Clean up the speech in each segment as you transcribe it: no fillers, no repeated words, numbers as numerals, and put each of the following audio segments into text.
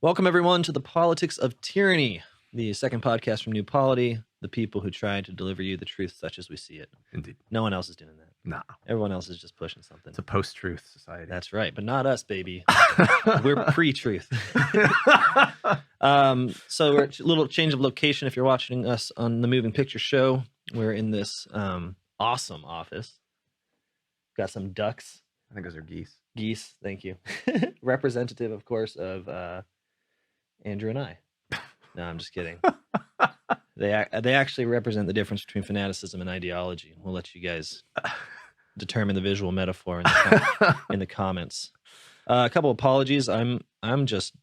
Welcome, everyone, to the Politics of Tyranny, the second podcast from New Polity, the people who try to deliver you the truth such as we see it. Indeed. No one else is doing that. Nah. Everyone else is just pushing something. It's a post-truth society. That's right, but not us, baby. We're pre-truth. So we're a little change of location. If you're watching us on the Moving Picture Show, we're in this awesome office. Got some ducks. I think those are geese. Geese, thank you. Representative, of course, of Andrew and I. No, I'm just kidding. They actually represent the difference between fanaticism and ideology. We'll let you guys determine the visual metaphor in the comments. A couple apologies. I'm just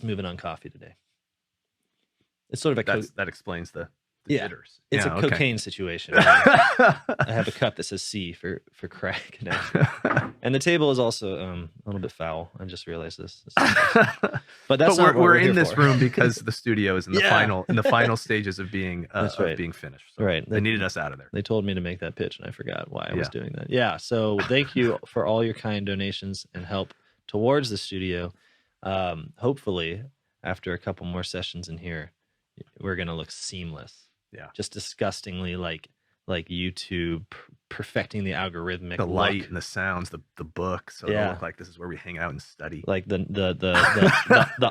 moving on coffee today. It's sort of that explains the jitters. It's a cocaine situation. I have a cup that says C for crack, and the table is also a little bit foul. I just realized this. But that's not what we're in this for. room because the studio is in the final stages of being being finished. So right. They needed us out of there. They told me to make that pitch, and I forgot why I was doing that. Yeah. So thank you for all your kind donations and help towards the studio. Hopefully, after a couple more sessions in here, we're gonna look seamless. Yeah, just disgustingly like YouTube perfecting the algorithmic light look. and the sounds, the book, so it'll look like this is where we hang out and study. Like the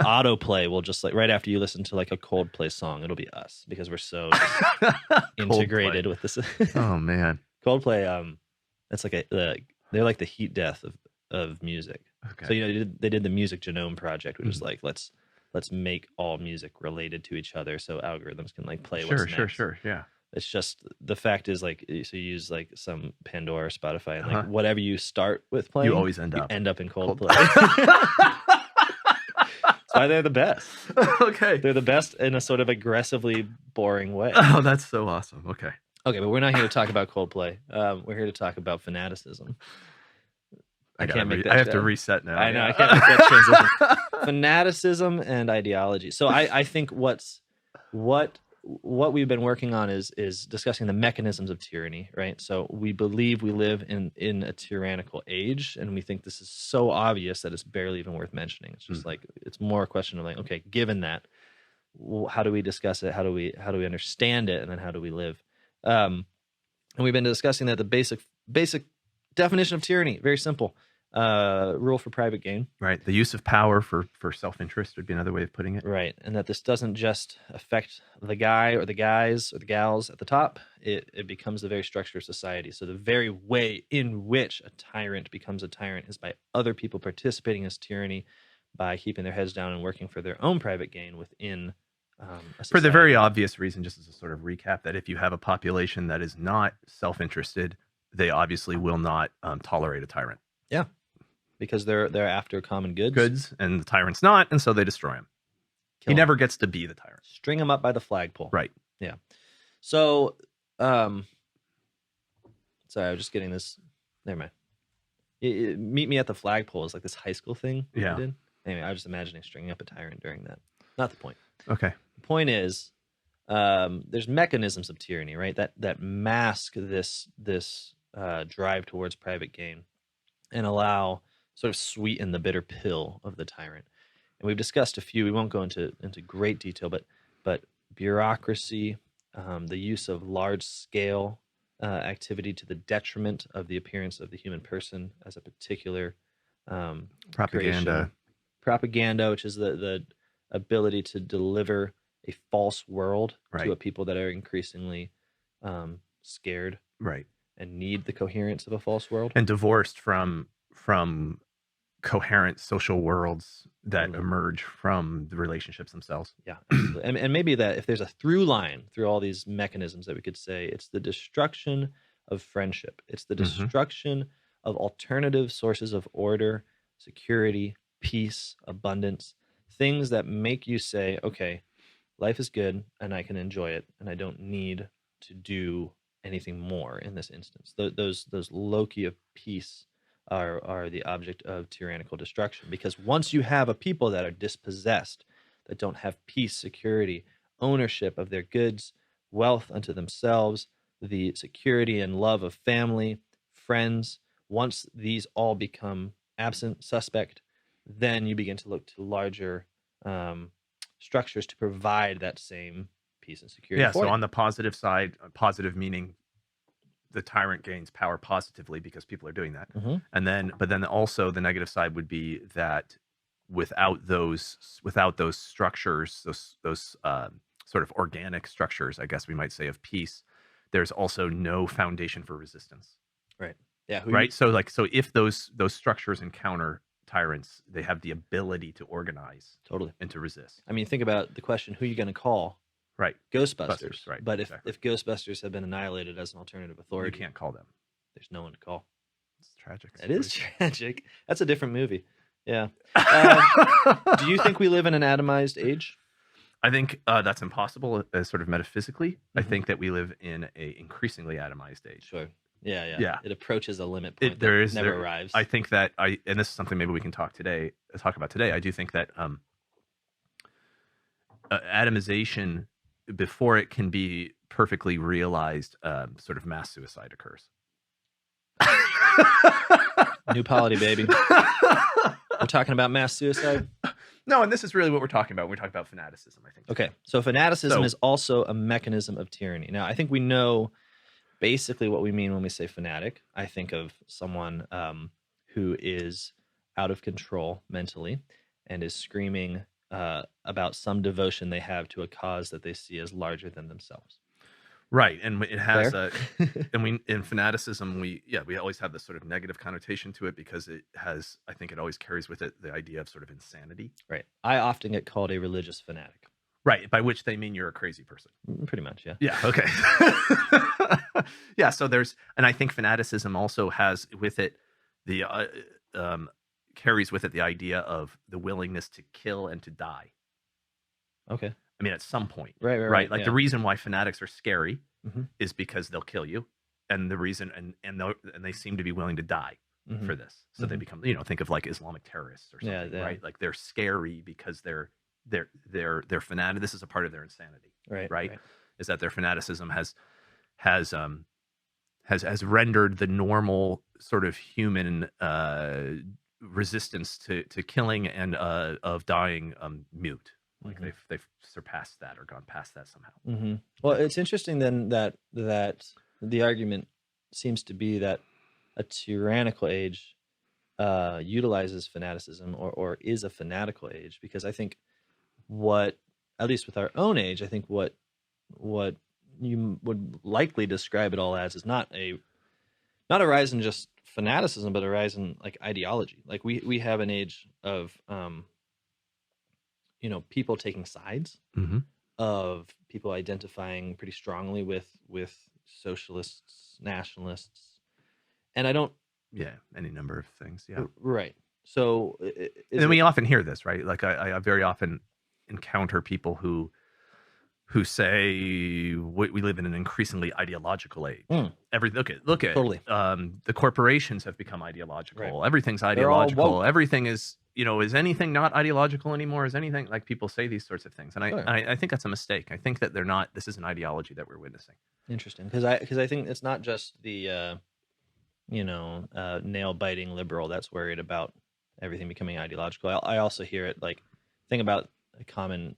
autoplay will just like right after you listen to like a Coldplay song, it'll be us because we're so integrated with this. Oh man, Coldplay, that's like they're like the heat death of music. Okay. So they did the Music Genome Project, which is like let's make all music related to each other so algorithms can like play what's next. Sure, yeah. It's just the fact is like so you use like some Pandora or Spotify and like whatever you start with playing, you always end up in Coldplay. That's why they're the best. Okay, they're the best in a sort of aggressively boring way. Oh, that's so awesome. Okay, but we're not here to talk about Coldplay. We're here to talk about fanaticism. I have to reset now. I know. I can't make that transition. Fanaticism and ideology. So I think what we've been working on is discussing the mechanisms of tyranny, right? So we believe we live in a tyrannical age, and we think this is so obvious that it's barely even worth mentioning. It's just like it's more a question of like, okay, given that, how do we discuss it? How do we understand it? And then how do we live? And we've been discussing that the basic definition of tyranny, very simple. Rule for private gain. Right. The use of power for self-interest would be another way of putting it. Right. And that this doesn't just affect the guy or the guys or the gals at the top. It becomes the very structure of society. So the very way in which a tyrant becomes a tyrant is by other people participating in this tyranny by keeping their heads down and working for their own private gain within a society. For the very obvious reason, just as a sort of recap, that if you have a population that is not self-interested, they obviously will not tolerate a tyrant. Yeah, because they're after common goods, and the tyrant's not, and so they destroy him. He never gets to be the tyrant. String him up by the flagpole. Right. Yeah. So, sorry, I was just getting this. Never mind. Meet me at the flagpole is like this high school thing. Yeah. We did. Anyway, I was just imagining stringing up a tyrant during that. Not the point. Okay. The point is, there's mechanisms of tyranny, right? That mask this drive towards private gain and allow sort of sweeten the bitter pill of the tyrant. And we've discussed a few. We won't go into great detail, but bureaucracy, the use of large scale activity to the detriment of the appearance of the human person as a particular propaganda, which is the ability to deliver a false world to a people that are increasingly scared, right, and need the coherence of a false world, and divorced from coherent social worlds that emerge from the relationships themselves. Yeah, absolutely. And maybe that if there's a through line through all these mechanisms that we could say, it's the destruction of friendship. It's the destruction of alternative sources of order, security, peace, abundance, things that make you say, okay, life is good and I can enjoy it and I don't need to do anything more in this instance. Those loci of peace are the object of tyrannical destruction, because once you have a people that are dispossessed, that don't have peace, security, ownership of their goods, wealth unto themselves, the security and love of family, friends, once these all become absent, suspect, then you begin to look to larger um, structures to provide that same peace and security Yeah. for So you. on the positive side, positive meaning the tyrant gains power positively because people are doing that. Hmm. And then, but then also the negative side would be that without those structures, those sort of organic structures, I guess we might say, of peace, there's also no foundation for resistance. Right. Yeah. Right. So if those structures encounter tyrants, they have the ability to organize Totally. and to resist. I mean, think about the question: who are you going to call? Right. Ghostbusters. Right. But Exactly. if Ghostbusters have been annihilated as an alternative You authority, can't call them. there's no one to call. It's tragic. It is situation. tragic. That's a different movie. Yeah. Do you think we live in an atomized age? I think that's impossible, sort of metaphysically. I Mhm. think that we live in a increasingly atomized age. Sure. Yeah, yeah. Yeah. It approaches a limit point There that is never there. arrives. I think that and this is something maybe we can talk about today. I do think that atomization, before it can be perfectly realized, sort of mass suicide occurs. New polity, baby. We're talking about mass suicide. No, and this is really what we're talking about when we talk about fanaticism, I think. Okay, so fanaticism So- is also a mechanism of tyranny. Now, I think we know basically what we mean when we say fanatic. I think of someone who is out of control mentally and is screaming about some devotion they have to a cause that they see as larger than themselves. Right, and it has Fair? and we in fanaticism we always have this sort of negative connotation to it because I think it always carries with it the idea of sort of insanity. Right. I often get called a religious fanatic. Right, by which they mean you're a crazy person. Pretty much, yeah. Yeah, okay. Yeah, so and I think fanaticism also has with it the carries with it the idea of the willingness to kill and to die. Okay. I mean, at some point, Right. Like yeah. the reason why fanatics are scary Mhm. is because they'll kill you, and the reason and they seem to be willing to die Mhm. for this. So they Mhm. become, think of like Islamic terrorists or something, Yeah. right? Like they're scary because they're fanatic. This is a part of their insanity, Right. Is that their fanaticism has rendered the normal sort of human resistance to killing and of dying mute. Like Mhm. they've surpassed that or gone past that somehow. Mm-hmm. Well, it's interesting then that the argument seems to be that a tyrannical age utilizes fanaticism or is a fanatical age, because I think what, at least with our own age, I think what you would likely describe it all as is not a rise in just fanaticism, but a rise in like ideology. Like we have an age of people taking sides, Mm-hmm. of people identifying pretty strongly with socialists, nationalists, and I don't. Yeah, any number of things. Yeah, Right. So and then we often hear this, right? Like I very often encounter people who say we live in an increasingly ideological age. Mm. Look at Totally. The corporations have become ideological. Right. Everything's They're all ideological. woke. Everything is, is anything not ideological anymore? Is anything, like, people say these sorts of things, and Sure. I think that's a mistake. I think that they're not. This is an ideology that we're witnessing. Interesting, because I think it's not just the nail biting liberal that's worried about everything becoming ideological. I also hear it like, think about a common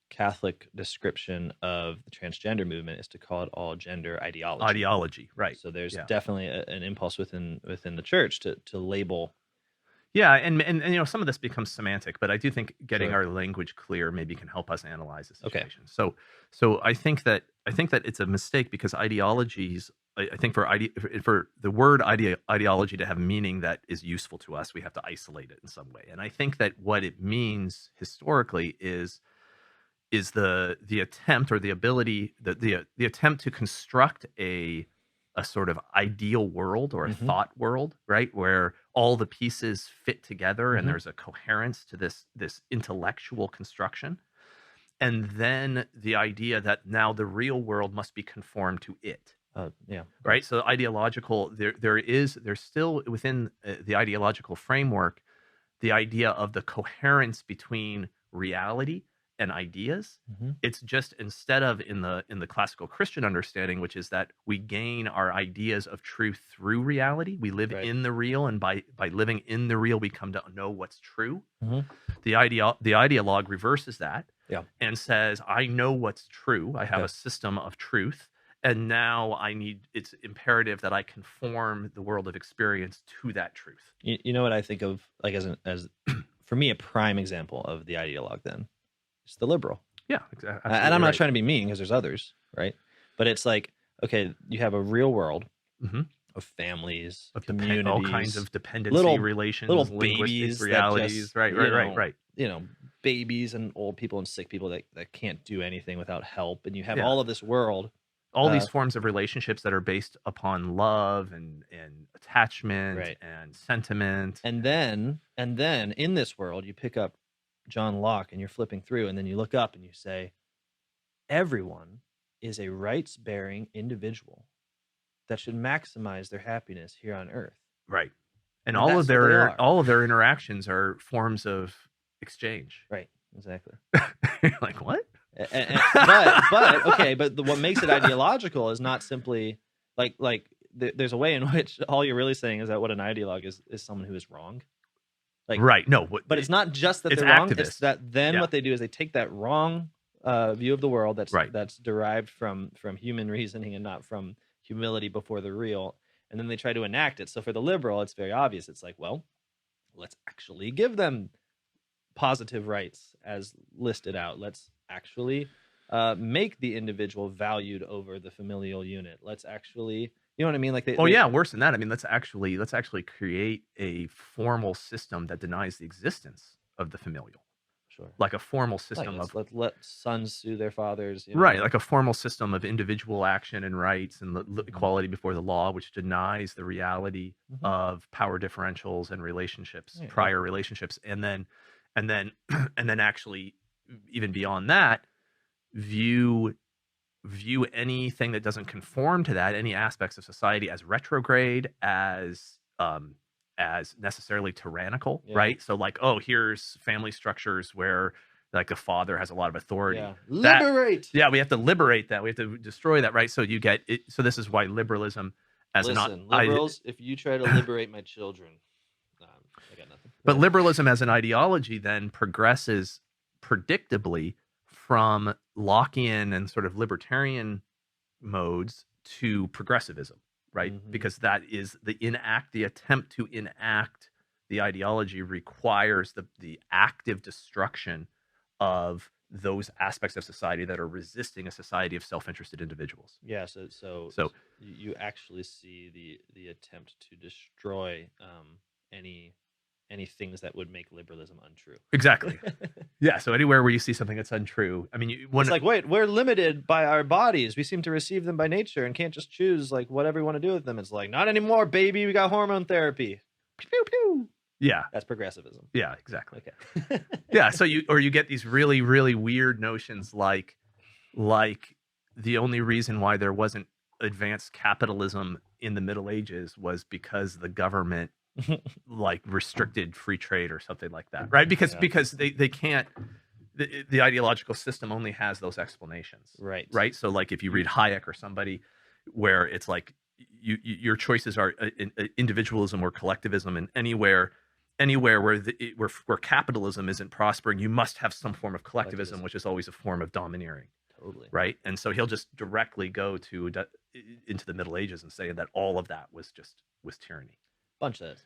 Catholic description of the transgender movement is to call it all gender ideology. Right. So there's Yeah. definitely an impulse within the church to label. Yeah, and some of this becomes semantic, but I do think getting Sure. our language clear maybe can help us analyze the Okay. situation. So I think that it's a mistake because ideologies. I think for the word ideology to have meaning that is useful to us, we have to isolate it in some way. And I think that what it means historically is the attempt or the ability, the attempt to construct a sort of ideal world or a Mhm. thought world, right, where all the pieces fit together Mhm. and there's a coherence to this intellectual construction, and then the idea that now the real world must be conformed to it. Yeah. Right. So ideological, there's still within the ideological framework the idea of the coherence between reality and ideas. Mhm. It's just instead of in the classical Christian understanding, which is that we gain our ideas of truth through reality. We live Right. in the real, and by living in the real, we come to know what's true. Mhm. The ideologue reverses that Yeah. and says, I know what's true. I have Okay. a system of truth. And now it's imperative that I conform the world of experience to that truth. You know what I think of, like, as for me, a prime example of the ideologue then is the liberal. Yeah, And absolutely I'm not right. trying to be mean because there's others, right? But it's like, okay, you have a real world Mm-hmm. of families, Of communities, all kinds of dependency little relations, linguistic babies realities. that just, Right. babies and old people and sick people that can't do anything without help, and you have Yeah. all of this world. All these forms of relationships that are based upon love and attachment Right. and sentiment. And then in this world, you pick up John Locke and you're flipping through, and then you look up and you say, everyone is a rights-bearing individual that should maximize their happiness here on Earth. Right. And And that's what they are. all of their interactions are forms of exchange. Right. Exactly. You're like, what? But what makes it ideological is not simply like there's a way in which all you're really saying is that what an ideologue is someone who is wrong. Like, right. No, but it's not just that it's they're wrong. activist. It's that then Yeah. what they do is they take that wrong view of the world Right. that's derived from human reasoning and not from humility before the real, and then they try to enact it. So for the liberal, it's very obvious. It's like, well, let's actually give them positive rights as listed out. Let's actually make the individual valued over the familial unit. Let's actually, you know what I mean? Like worse than that. I mean, let's actually create a formal system that denies the existence of the familial. Sure. Like a formal system Like, of let sons sue their fathers. right, like a formal system of individual action and rights and Mhm. equality before the law, which denies the reality Mhm. of power differentials and relationships, Yeah, prior relationships, and then and then actually even beyond that, view anything that doesn't conform to that, any aspects of society, as retrograde, as necessarily tyrannical, Yeah. right? So like, oh, here's family structures where like the father has a lot of authority. Yeah. Liberate. Yeah, we have to liberate that. We have to destroy that, right? So you get it. So this is why liberalism as Listen, liberals, if you try to liberate my children, I got nothing. but liberalism as an ideology then progresses predictably from Lockean and sort of libertarian modes to progressivism, right? Mhm. Because that is the attempt to enact the ideology requires the active destruction of those aspects of society that are resisting a society of self-interested individuals. Yeah, so you actually see the attempt to destroy any things that would make liberalism untrue. Exactly. Yeah. So anywhere where you see something that's untrue, I mean, It's like, wait, we're limited by our bodies. We seem to receive them by nature and can't just choose like whatever we want to do with them. It's like, not anymore, baby. We got hormone therapy. Pew, pew, pew. Yeah. That's progressivism. Yeah, exactly. Okay. Yeah. So you get these really, really weird notions like the only reason why there wasn't advanced capitalism in the Middle Ages was because the government like restricted free trade or something like that, right? Because they can't, the ideological system only has those explanations, right? So like if you read Hayek or somebody where it's like your choices are individualism or collectivism, and anywhere where capitalism isn't prospering, you must have some form of collectivism, which is always a form of domineering. Totally. Right. And so he'll just directly go into the Middle Ages and say that all of that was tyranny. Bunch of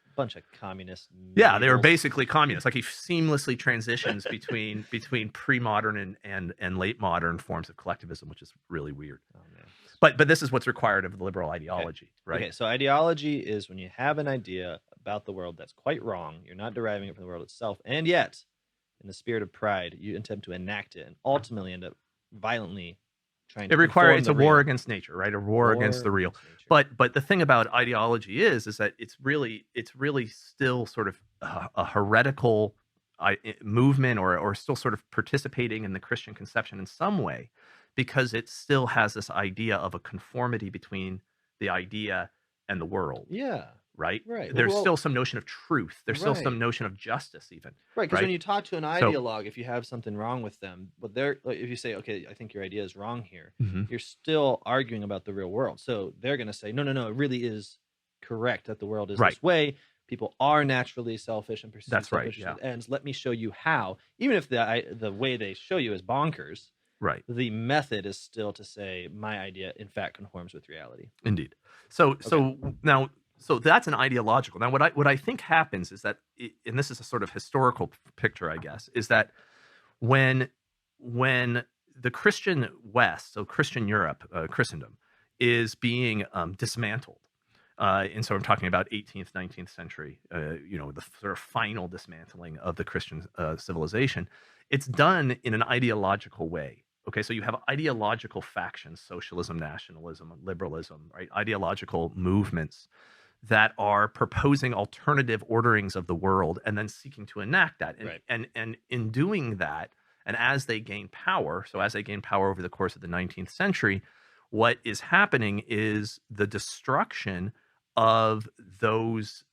communist. Yeah, they were basically communists. Like he seamlessly transitions between pre-modern and late modern forms of collectivism, which is really weird. Oh man. But this is what's required of the liberal ideology, right? Okay, so ideology is when you have an idea about the world that's quite wrong, you're not deriving it from the world itself, and yet, in the spirit of pride, you attempt to enact it and ultimately end up violently trying to it's a war against nature, right? A war against the real. But the thing about ideology is that it's really still sort of a heretical movement or still sort of participating in the Christian conception in some way, because it still has this idea of a conformity between the idea and the world. Yeah. right? Right. There's still some notion of truth. There's still some right. notion of justice, even, Right, because when right? you talk to an So, ideologue, if you have something wrong with them, but they're like, if you say, "Okay, I think your idea is wrong here," mhm, you're still arguing about the real world. So they're going to say, "No, no, no, it really is correct that the world is right. this way. People are naturally selfish and pursue That's right. selfish Yeah. ends. Let me show you how." Even if the way they show you is bonkers, Right. the method is still to say my idea, in fact, conforms with reality. Indeed. So Okay. now that's an ideological. Now what I think happens is that and this is a sort of historical picture, I guess, is that when when the Christian West, so Christian Europe, Christendom, is being dismantled. And so I'm talking about 18th, 19th century, the sort of final dismantling of the Christian civilization. It's done in an ideological way. Okay, so you have ideological factions, socialism, nationalism, liberalism, right? Ideological movements that are proposing alternative orderings of the world and then seeking to enact that. And Right. and in doing that, and as they gain power, so as they gain power over the course of the 19th century, what is happening is the destruction of those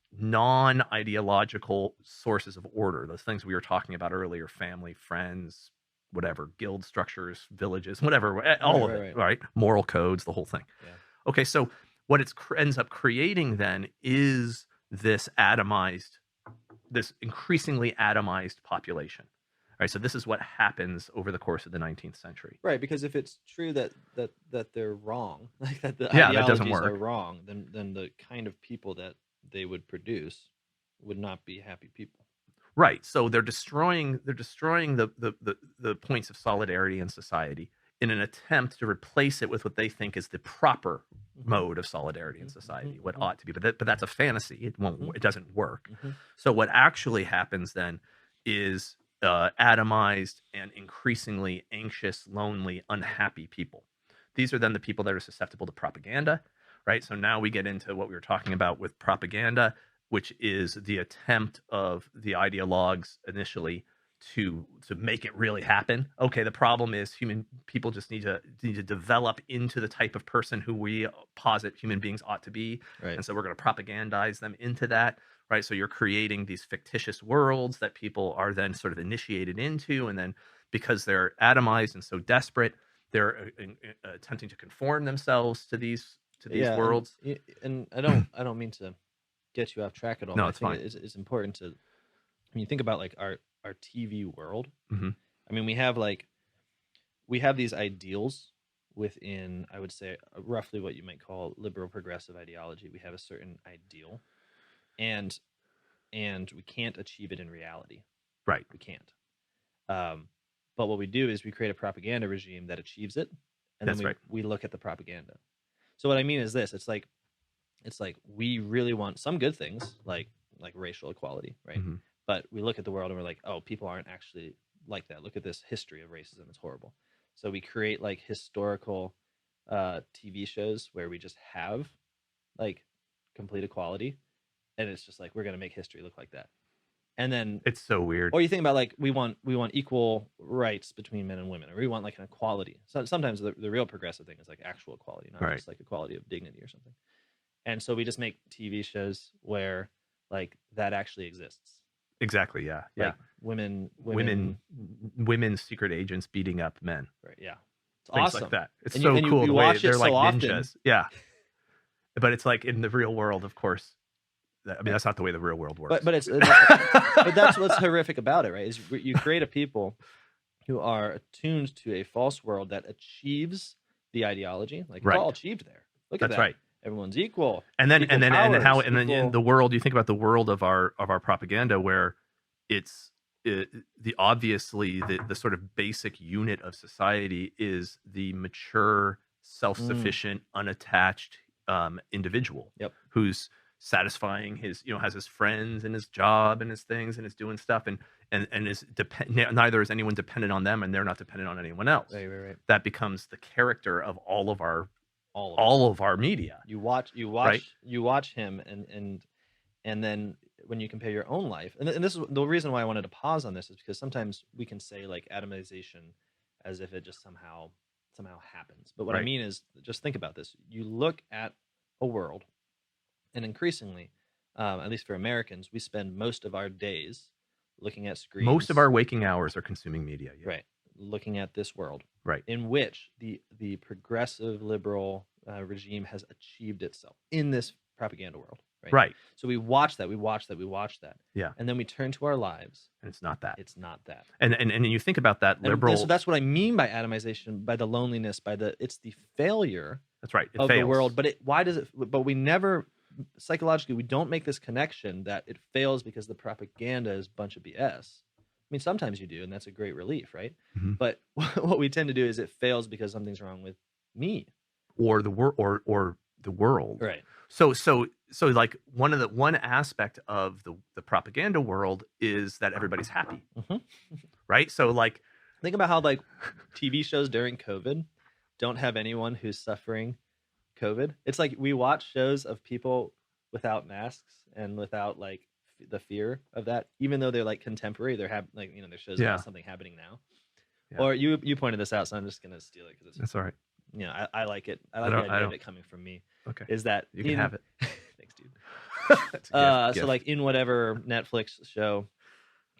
non-ideological sources of order, those things we were talking about earlier, family, friends, whatever, guild structures, villages, whatever, Right. all of Right. it, Right. right? Moral codes, the whole thing. Yeah. Okay, so what it ends up creating then is this atomized, this increasingly atomized population. All right, so this is what happens over the course of the 19th century. Right, because if it's true that they're wrong, like that the Yeah, that doesn't ideologies are work. wrong, then the kind of people that they would produce would not be happy people. Right. So they're destroying the points of solidarity in society in an attempt to replace it with what they think is the proper Hmm. mode of solidarity in Hmm. society, what Hmm. ought to be. But that's a fantasy. It won't. Hmm. It doesn't work. Hmm. So what actually happens then is atomized and increasingly anxious, lonely, unhappy people. These are then the people that are susceptible to propaganda, right? So now we get into what we were talking about with propaganda, which is the attempt of the ideologues initially to make it really happen. Okay, the problem is human people just need to develop into the type of person who we posit human beings ought to be, Right. and so we're going to propagandize them into that, right? So you're creating these fictitious worlds that people are then sort of initiated into, and then because they're atomized and so desperate, they're attempting to conform themselves to these Yeah, and worlds. and I don't mean to get you off track at all, No, but I it's think fine. it's important to when you think about like our TV world. Hmm. I mean, we have these ideals within, I would say, roughly what you might call liberal progressive ideology. We have a certain ideal, and we can't achieve it in reality. Right. We can't. Um, but what we do is we create a propaganda regime that achieves it, and then That's we right. we look at the propaganda. So what I mean is this: it's like we really want some good things like racial equality, right? Hmm. But we look at the world and we're like, oh, people aren't actually like that. Look at this history of racism; it's horrible. So we create like historical TV shows where we just have like complete equality, and it's just like we're gonna make history look like that. And then, It's so weird. or you think about like we want equal rights between men and women, or we want like an equality. So sometimes the real progressive thing is like actual equality, not Right. just like equality of dignity or something. And so we just make TV shows where like that actually exists. Exactly. Yeah. Yeah. Like women, Women, women secret agents beating up men. right? Yeah, it's Things like awesome. that. It's And you so and you, cool you the way watch it they're so like often, ninjas. Yeah. But it's like in the real world, of course. I mean, right? that's not the way the real world But works. but it's but that's what's horrific about it, right? Is you create a people who are attuned to a false world that achieves the ideology. Like it's all Right. achieved there. Look at That's that. right. Everyone's equal, And then equal how powers, and then in equal. the world, you think about the world of our propaganda where it's the obviously the sort of basic unit of society is the mature, Mm, self-sufficient, unattached individual yep. who's satisfying his, has his friends and his job and his things and is doing stuff, and is neither is anyone dependent on them, and they're not dependent on anyone else. Right. Right. Right. That becomes the character of all of our All of it. all of our media, You watch. You right? watch. You watch him, and then when you compare your own life, and this is the reason why I wanted to pause on this, is because sometimes we can say like atomization as if it just somehow happens. But what I Right. mean is just think about this. You look at a world, and increasingly at least for Americans, we spend most of our days looking at screens. Most of our waking hours are consuming media. Yeah. Right. Looking at this world. Right. In which the progressive liberal regime has achieved itself in this propaganda world. Right. Right. So we watch that. We watch that. We watch that. Yeah. And then we turn to our lives. And it's not that. It's not that. And you think about that liberal. And so that's what I mean by atomization, by the loneliness, it's the failure. That's right. Of the world. But why does it? But we never, psychologically, we don't make this connection that it fails because the propaganda is a bunch of BS. I mean, sometimes you do, and that's a great relief, right? Mm-hmm. But what we tend to do is it fails because something's wrong with me or the world, right? So like one aspect of the propaganda world is that everybody's happy, right? So like, think about how like TV shows during COVID don't have anyone who's suffering COVID. It's like we watch shows of people without masks and without like the fear of that, even though they're like contemporary. They're like their shows about something happening now. Yeah. Or you pointed this out, so I'm just gonna steal it because that's all right. I like it. I like the idea of it coming from me. Okay, is that you can have it? Thanks, dude. So like in whatever Netflix show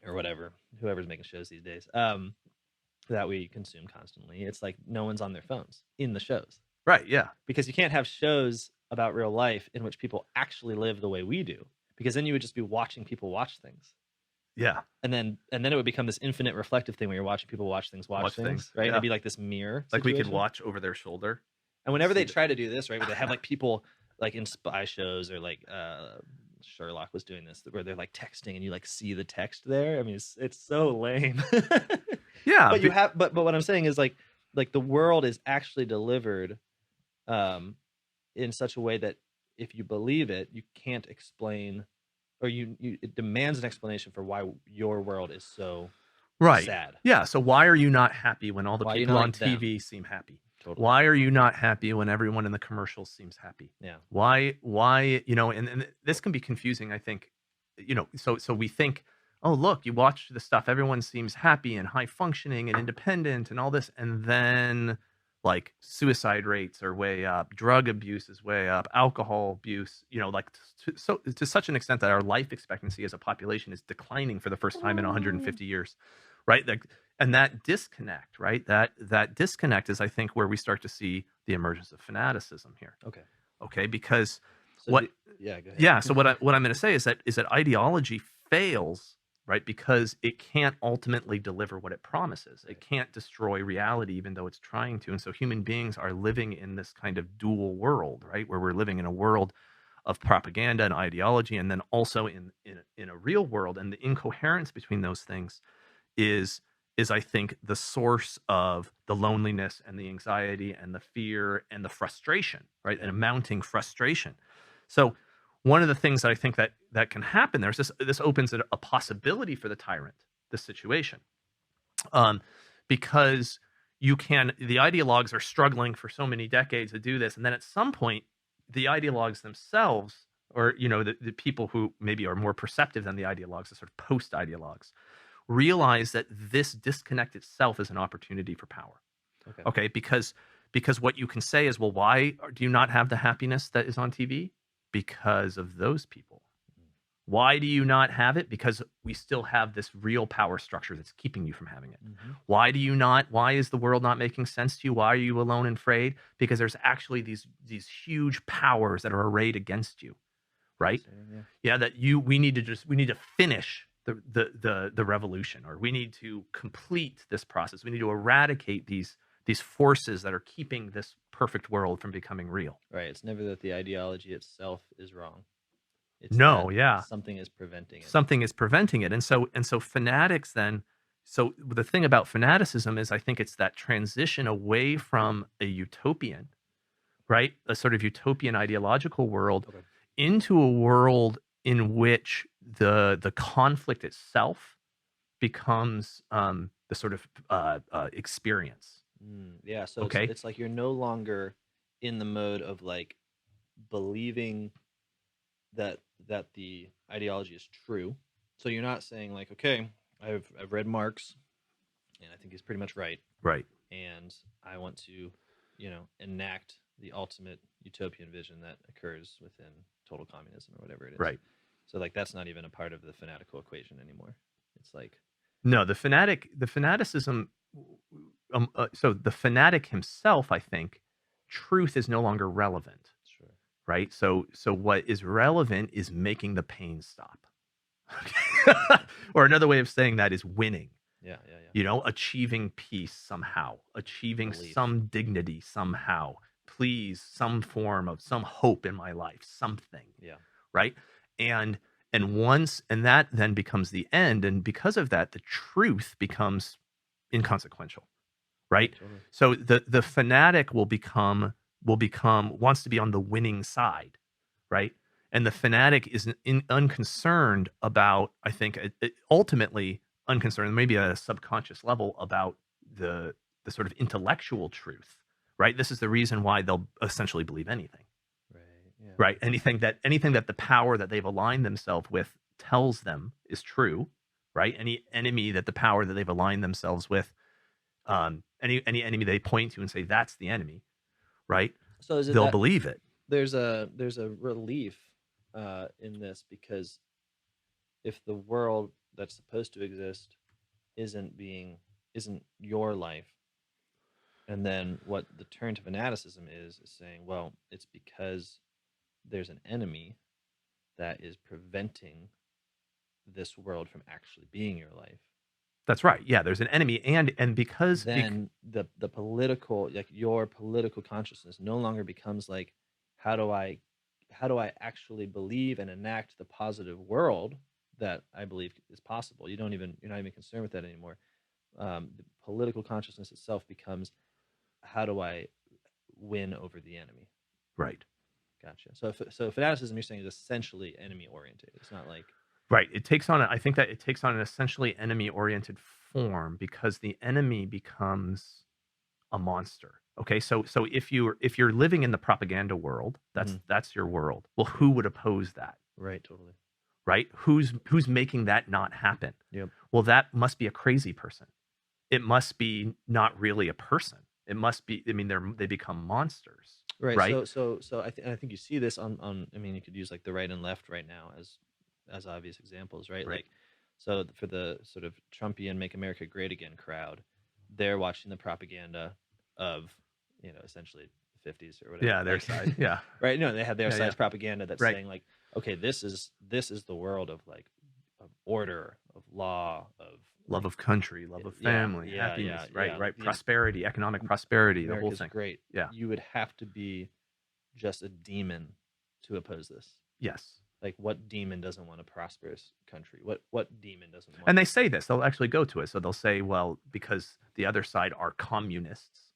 or whatever, whoever's making shows these days, that we consume constantly, it's like no one's on their phones in the shows. Right, yeah. Because you can't have shows about real life in which people actually live the way we do, because then you would just be watching people watch things. Yeah. And then it would become this infinite reflective thing where you're watching people watch things, right? Yeah. It'd be like this mirror like situation. We could watch over their shoulder. And whenever they try to do this, right, where they have like people like in spy shows or like Sherlock was doing this, where they're like texting and you like see the text there. I mean, it's so lame. Yeah. But what I'm saying is like the world is actually delivered in such a way that if you believe it, you can't explain, or it demands an explanation for why your world is so sad. Yeah. So why are you not happy when all the people on TV seem happy? Totally. Why are you not happy when everyone in the commercials seems happy? Yeah. Why, and this can be confusing, I think, so we think, oh, look, you watch the stuff, everyone seems happy and high functioning and independent and all this. And then like suicide rates are way up, drug abuse is way up, alcohol abuse, like to such an extent that our life expectancy as a population is declining for the first time in 150 years, right? And that disconnect, right? That disconnect is, I think, where we start to see the emergence of fanaticism here. Okay, because go ahead. Yeah. So what I'm going to say is that ideology fails, right? Because it can't ultimately deliver what it promises. It can't destroy reality, even though it's trying to. And so human beings are living in this kind of dual world, right? Where we're living in a world of propaganda and ideology, and then also in a real world. And the incoherence between those things is I think the source of the loneliness and the anxiety and the fear and the frustration, right? And a mounting frustration. So one of the things that I think that can happen there is this opens a possibility for the tyrant, this situation, because the ideologues are struggling for so many decades to do this, and then at some point, the ideologues themselves, or the people who maybe are more perceptive than the ideologues, the sort of post-ideologues, realize that this disconnect itself is an opportunity for power. Okay, because what you can say is, well, why do you not have the happiness that is on TV? Because of those people. Why do you not have it? Because we still have this real power structure that's keeping you from having it. Why is the world not making sense to you? Why are you alone and afraid? Because there's actually these huge powers that are arrayed against you, right? That we need to finish the revolution, or we need to complete this process. We need to eradicate these forces that are keeping this perfect world from becoming real. Right. It's never that the ideology itself is wrong. It's something is preventing it. Something is preventing it. And so fanatics then, so the thing about fanaticism is I think it's that transition away from a utopian, right? A sort of utopian ideological world into a world in which the conflict itself becomes the sort of experience. Yeah, so it's like you're no longer in the mode of like believing that the ideology is true. So you're not saying like, okay, I've read Marx, and I think he's pretty much right. Right. And I want to, enact the ultimate utopian vision that occurs within total communism or whatever it is. Right. So like that's not even a part of the fanatical equation anymore. It's like No, the fanaticism. So the fanatic himself, I think, truth is no longer relevant, sure. right? So what is relevant is making the pain stop. Or another way of saying that is winning. Yeah, yeah, yeah. You know, achieving peace somehow, achieving Belief. some dignity somehow, please some form of some hope in my life, something. Yeah. Right. And and that then becomes the end. And because of that, the truth becomes inconsequential. Right. Totally. So the fanatic will become wants to be on the winning side. Right. And the fanatic is unconcerned about, I think, ultimately unconcerned, maybe at a subconscious level, about the sort of intellectual truth. Right. This is the reason why they'll essentially believe anything. Right. Yeah. Right. Anything that the power that they've aligned themselves with tells them is true. Right. Any enemy that the power that they've aligned themselves with, any enemy they point to and say that's the enemy, right? So is it They'll that believe it. there's a relief in this, because if the world that's supposed to exist isn't your life, and then what the turn to fanaticism is saying, well, it's because there's an enemy that is preventing this world from actually being your life. That's right. Yeah, there's an enemy, and because Then the political, like your political consciousness no longer becomes like, how do I actually believe and enact the positive world that I believe is possible. You're not even concerned with that anymore. The political consciousness itself becomes, how do I win over the enemy? right. Gotcha. So fanaticism, you're saying, is essentially enemy oriented. It's not like Right. It takes on, I think that it takes on an essentially enemy oriented form because the enemy becomes a monster. Okay. So if you're living in the propaganda world, that's your world. Well, who would oppose that? right, totally. Right? Who's making that not happen? Yep. Well, that must be a crazy person. It must be not really a person. It must be, I mean, they become monsters. Right. Right. So I think you see this on. I mean, you could use like the right and left right now as obvious examples, right? Right. Like, so for the sort of Trumpian "Make America Great Again" crowd, they're watching the propaganda of, essentially the 50s or whatever. Yeah, their like, side. Yeah. right. No, they have their Yeah, side's yeah. propaganda that's Right. saying like, okay, this is the world of like of order, of law, of Love of country, love of family, happiness, right, right, prosperity, economic prosperity, the whole America's thing. great. Yeah. You would have to be just a demon to oppose this. Yes. Like, what demon doesn't want a prosperous country? What demon doesn't want? And they say this. They'll actually go to it. So they'll say, well, because the other side are communists,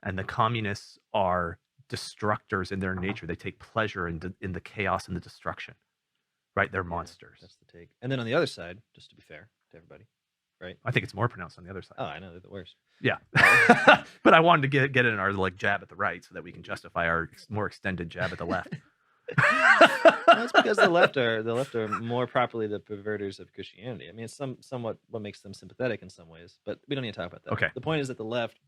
and the communists are destructors in their nature. They take pleasure in the chaos and the destruction. Right? They're monsters. That's the take. And then on the other side, just to be fair to everybody, right? I think it's more pronounced on the other side. Oh, I know, they're the worst. Yeah. But I wanted to get in our like jab at the right so that we can justify our more extended jab at the left. That's because the left are more properly the perverters of Christianity. I mean, it's somewhat what makes them sympathetic in some ways, but we don't need to talk about that. Okay. The point is that the left,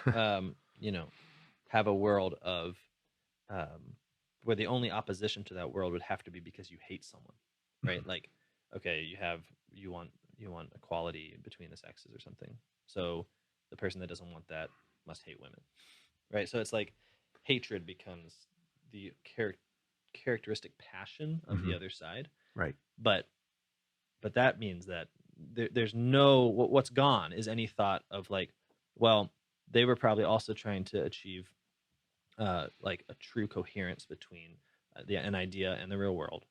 have a world of, where the only opposition to that world would have to be because you hate someone, right? Like, okay, you want equality between the sexes or something. So the person that doesn't want that must hate women, right? So it's like hatred becomes the characteristic passion of the other side, right? But that means that there's no, what's gone is any thought of like, well, they were probably also trying to achieve like a true coherence between an idea and the real world,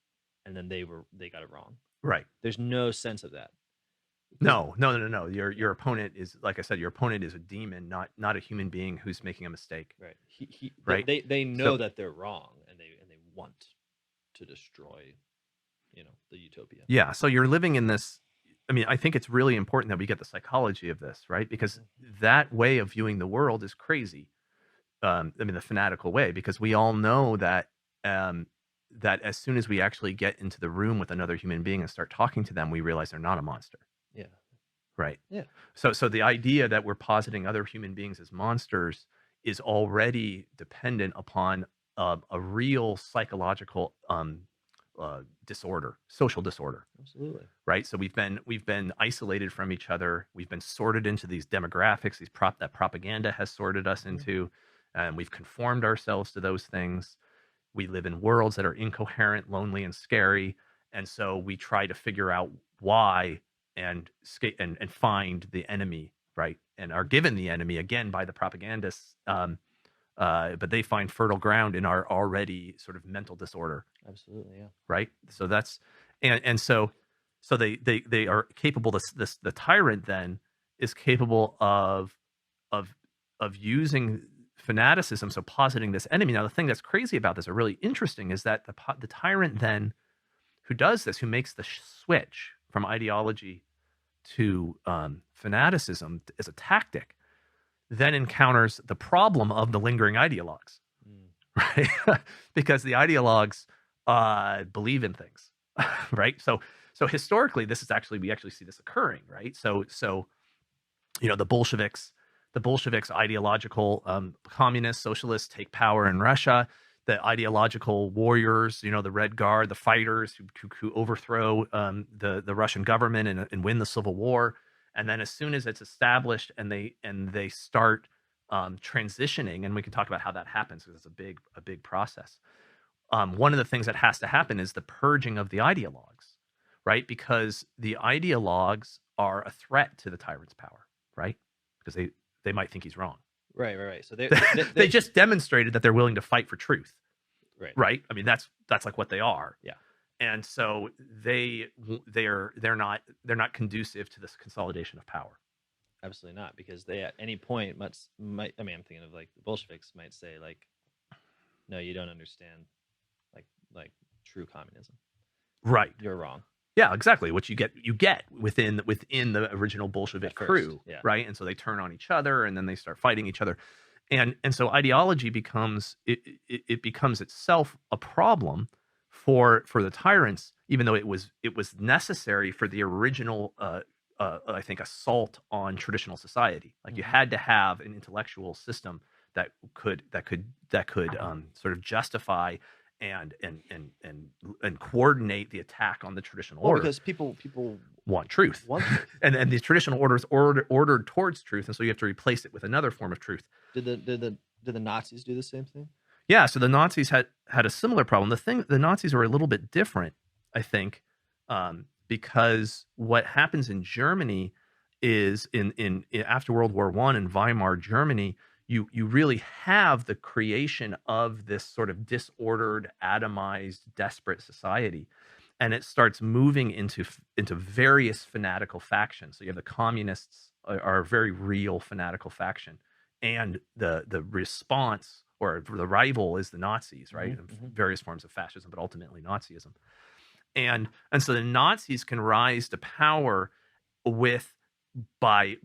and then they got it wrong. Right. There's no sense of that. No. Your opponent is, like I said, your opponent is a demon, not a human being who's making a mistake. Right. Right. They know that they're wrong, and they want to destroy, the utopia. Yeah. So you're living in this. I mean, I think it's really important that we get the psychology of this, right? Because that way of viewing the world is crazy. I mean, the fanatical way, because we all know that that as soon as we actually get into the room with another human being and start talking to them, we realize they're not a monster. Yeah. Right. Yeah. So the idea that we're positing other human beings as monsters is already dependent upon a real psychological disorder, social disorder. Absolutely. Right. So we've been isolated from each other. We've been sorted into these demographics, that propaganda has sorted us into, and we've conformed ourselves to those things. We live in worlds that are incoherent, lonely, and scary. And so we try to figure out why and find the enemy, right? And are given the enemy again by the propagandists. But they find fertile ground in our already sort of mental disorder. Absolutely. Yeah. Right. So that's and so they are capable. The tyrant then is capable of of using fanaticism, so positing this enemy. Now, the thing that's crazy about this, or really interesting, is that the tyrant then who does this, who makes the switch from ideology to fanaticism as a tactic, then encounters the problem of the lingering ideologues, right? Because the ideologues believe in things, right? So historically, we actually see this occurring, right? So the Bolsheviks, ideological communists, socialists take power in Russia. The ideological warriors, the Red Guard, the fighters who overthrow the Russian government and win the civil war. And then as soon as it's established and they start transitioning, and we can talk about how that happens because it's a big process. One of the things that has to happen is the purging of the ideologues, right? Because the ideologues are a threat to the tyrant's power, right? Because they might think he's wrong. Right. So they just demonstrated that they're willing to fight for truth. Right. I mean, that's like what they are. Yeah. And so they're not conducive to this consolidation of power. Absolutely not, because they at any point might. I mean, I'm thinking of like the Bolsheviks might say like, no, you don't understand, like true communism. Right. You're wrong. Yeah, exactly. What you get within the original Bolshevik crew, yeah. Right? And so they turn on each other, and then they start fighting each other, and so ideology becomes it becomes itself a problem for the tyrants, even though it was necessary for the original I think assault on traditional society. Like you had to have an intellectual system that could sort of justify and coordinate the attack on the traditional order. Because people want truth. and the traditional order is ordered towards truth, and so you have to replace it with another form of truth. Did the Nazis do the same thing? Yeah, so the Nazis had a similar problem. The Nazis were a little bit different, I think, because what happens in Germany is in after World War I in Weimar Germany, you really have the creation of this sort of disordered, atomized, desperate society, and it starts moving into various fanatical factions. So you have the communists are a very real fanatical faction, and the response or the rival is the Nazis, right? Various forms of fascism, but ultimately Nazism. And so the Nazis can rise to power by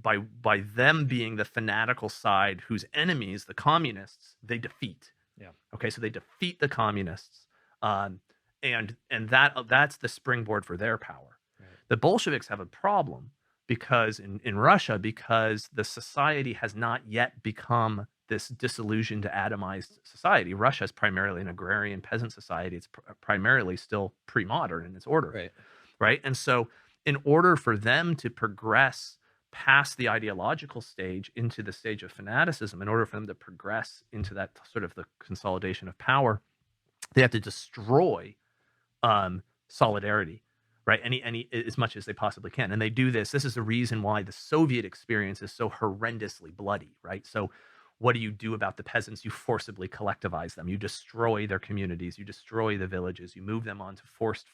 them being the fanatical side whose enemies, the communists, they defeat. Yeah. Okay, so they defeat the communists, and that's the springboard for their power. Right. The Bolsheviks have a problem because in Russia, because the society has not yet become this disillusioned, atomized society. Russia is primarily an agrarian peasant society. It's primarily still pre-modern in its order, right? And so, in order for them to progress past the ideological stage into the stage of fanaticism, in order for them to progress into that sort of the consolidation of power, they have to destroy solidarity, right? Any as much as they possibly can, and they do this. This is the reason why the Soviet experience is so horrendously bloody, right? So, what do you do about the peasants? You forcibly collectivize them. You destroy their communities. You destroy the villages. You move them onto forced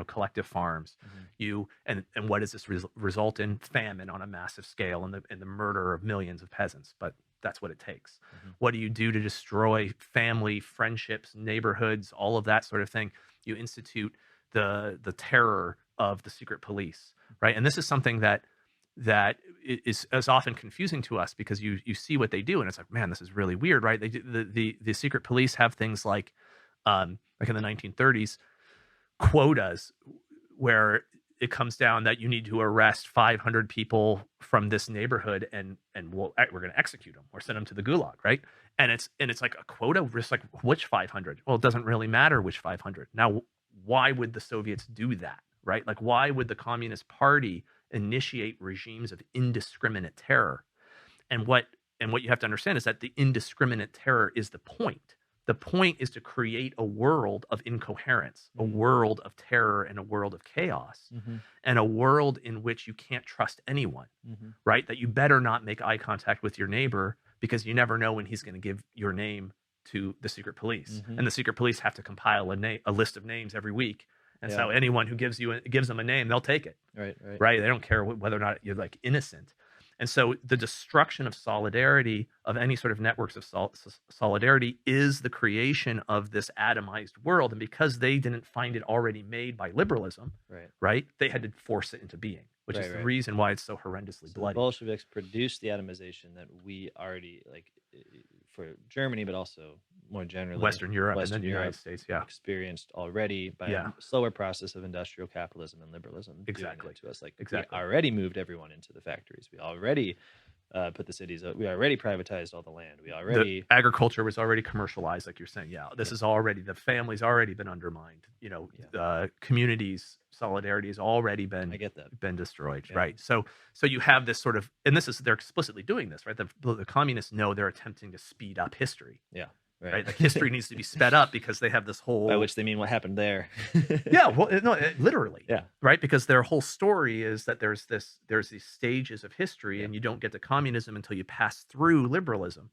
collective farms. You and what does this result in? Famine on a massive scale and the murder of millions of peasants. But that's what it takes. What do you do to destroy family, friendships, neighborhoods, all of that sort of thing? You institute the terror of the secret police, right? And this is something that is often confusing to us because you see what they do and it's like, man, this is really weird, right? They do, the secret police have things like in the 1930s, quotas where it comes down that you need to arrest 500 people from this neighborhood and we're going to execute them or send them to the gulag, right? And it's like a quota, just like which 500? Well, it doesn't really matter which 500. Now, why would the Soviets do that, right? Like, why would the Communist Party initiate regimes of indiscriminate terror? And what you have to understand is that the indiscriminate terror is the point. The point is to create a world of incoherence, a world of terror, and a world of chaos, and a world in which you can't trust anyone, right? That you better not make eye contact with your neighbor because you never know when he's going to give your name to the secret police, and the secret police have to compile a list of names every week. And so anyone who gives them a name, they'll take it. Right. They don't care whether or not you're like innocent. And so the destruction of solidarity, of any sort of networks of solidarity, is the creation of this atomized world. And because they didn't find it already made by liberalism, right, they had to force it into being, which is the reason why it's so horrendously bloody. The Bolsheviks produced the atomization that we already, like, for Germany, but also more generally Western Europe and then the United States, experienced already by a slower process of industrial capitalism and liberalism. Exactly. To us, like, we already moved everyone into the factories. We already put the cities. We already privatized all the land. The agriculture was already commercialized, like you're saying. This is already, the family's already been undermined. Communities' solidarity has already been been destroyed, right? So you have this sort of, and they're explicitly doing this, right? The communists know they're attempting to speed up history. Right. Like, history needs to be sped up because they have this whole, by which they mean what happened there. Literally. Right. Because their whole story is that there's these stages of history, and you don't get to communism until you pass through liberalism.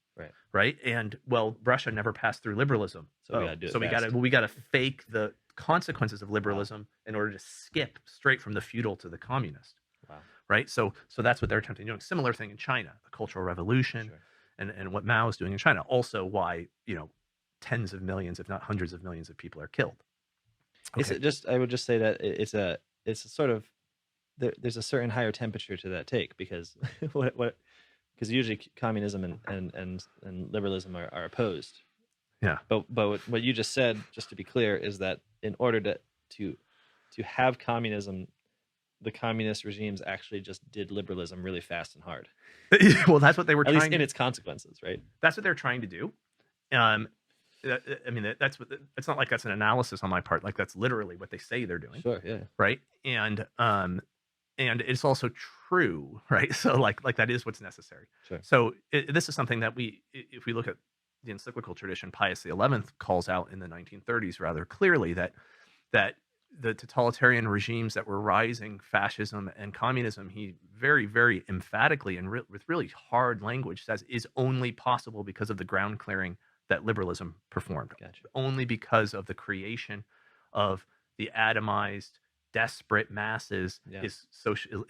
Right. And well, Russia never passed through liberalism. So we got to do it. So we got to fake the consequences of liberalism in order to skip straight from the feudal to the communist. Right. So that's what they're attempting to do. Similar thing in China, the Cultural Revolution. And what Mao is doing in China, also why tens of millions, if not hundreds of millions, of people are killed. I would just say that it's a sort of, there's a certain higher temperature to that take, because because usually communism and liberalism are opposed. But what you just said, just to be clear, is that in order to have communism, the communist regimes actually just did liberalism really fast and hard. Well, that's what they were at least in its consequences, right? That's what they're trying to do. I mean, it's not like that's an analysis on my part. Like, that's literally what they say they're doing. Sure, yeah. Right, and it's also true, right? So like that is what's necessary. Sure. So this is something that if we look at the encyclical tradition, Pius XI calls out in the 1930s rather clearly that the totalitarian regimes that were rising, fascism and communism, he very, very emphatically and with really hard language says, is only possible because of the ground clearing that liberalism performed. Gotcha. Only because of the creation of the atomized, desperate masses is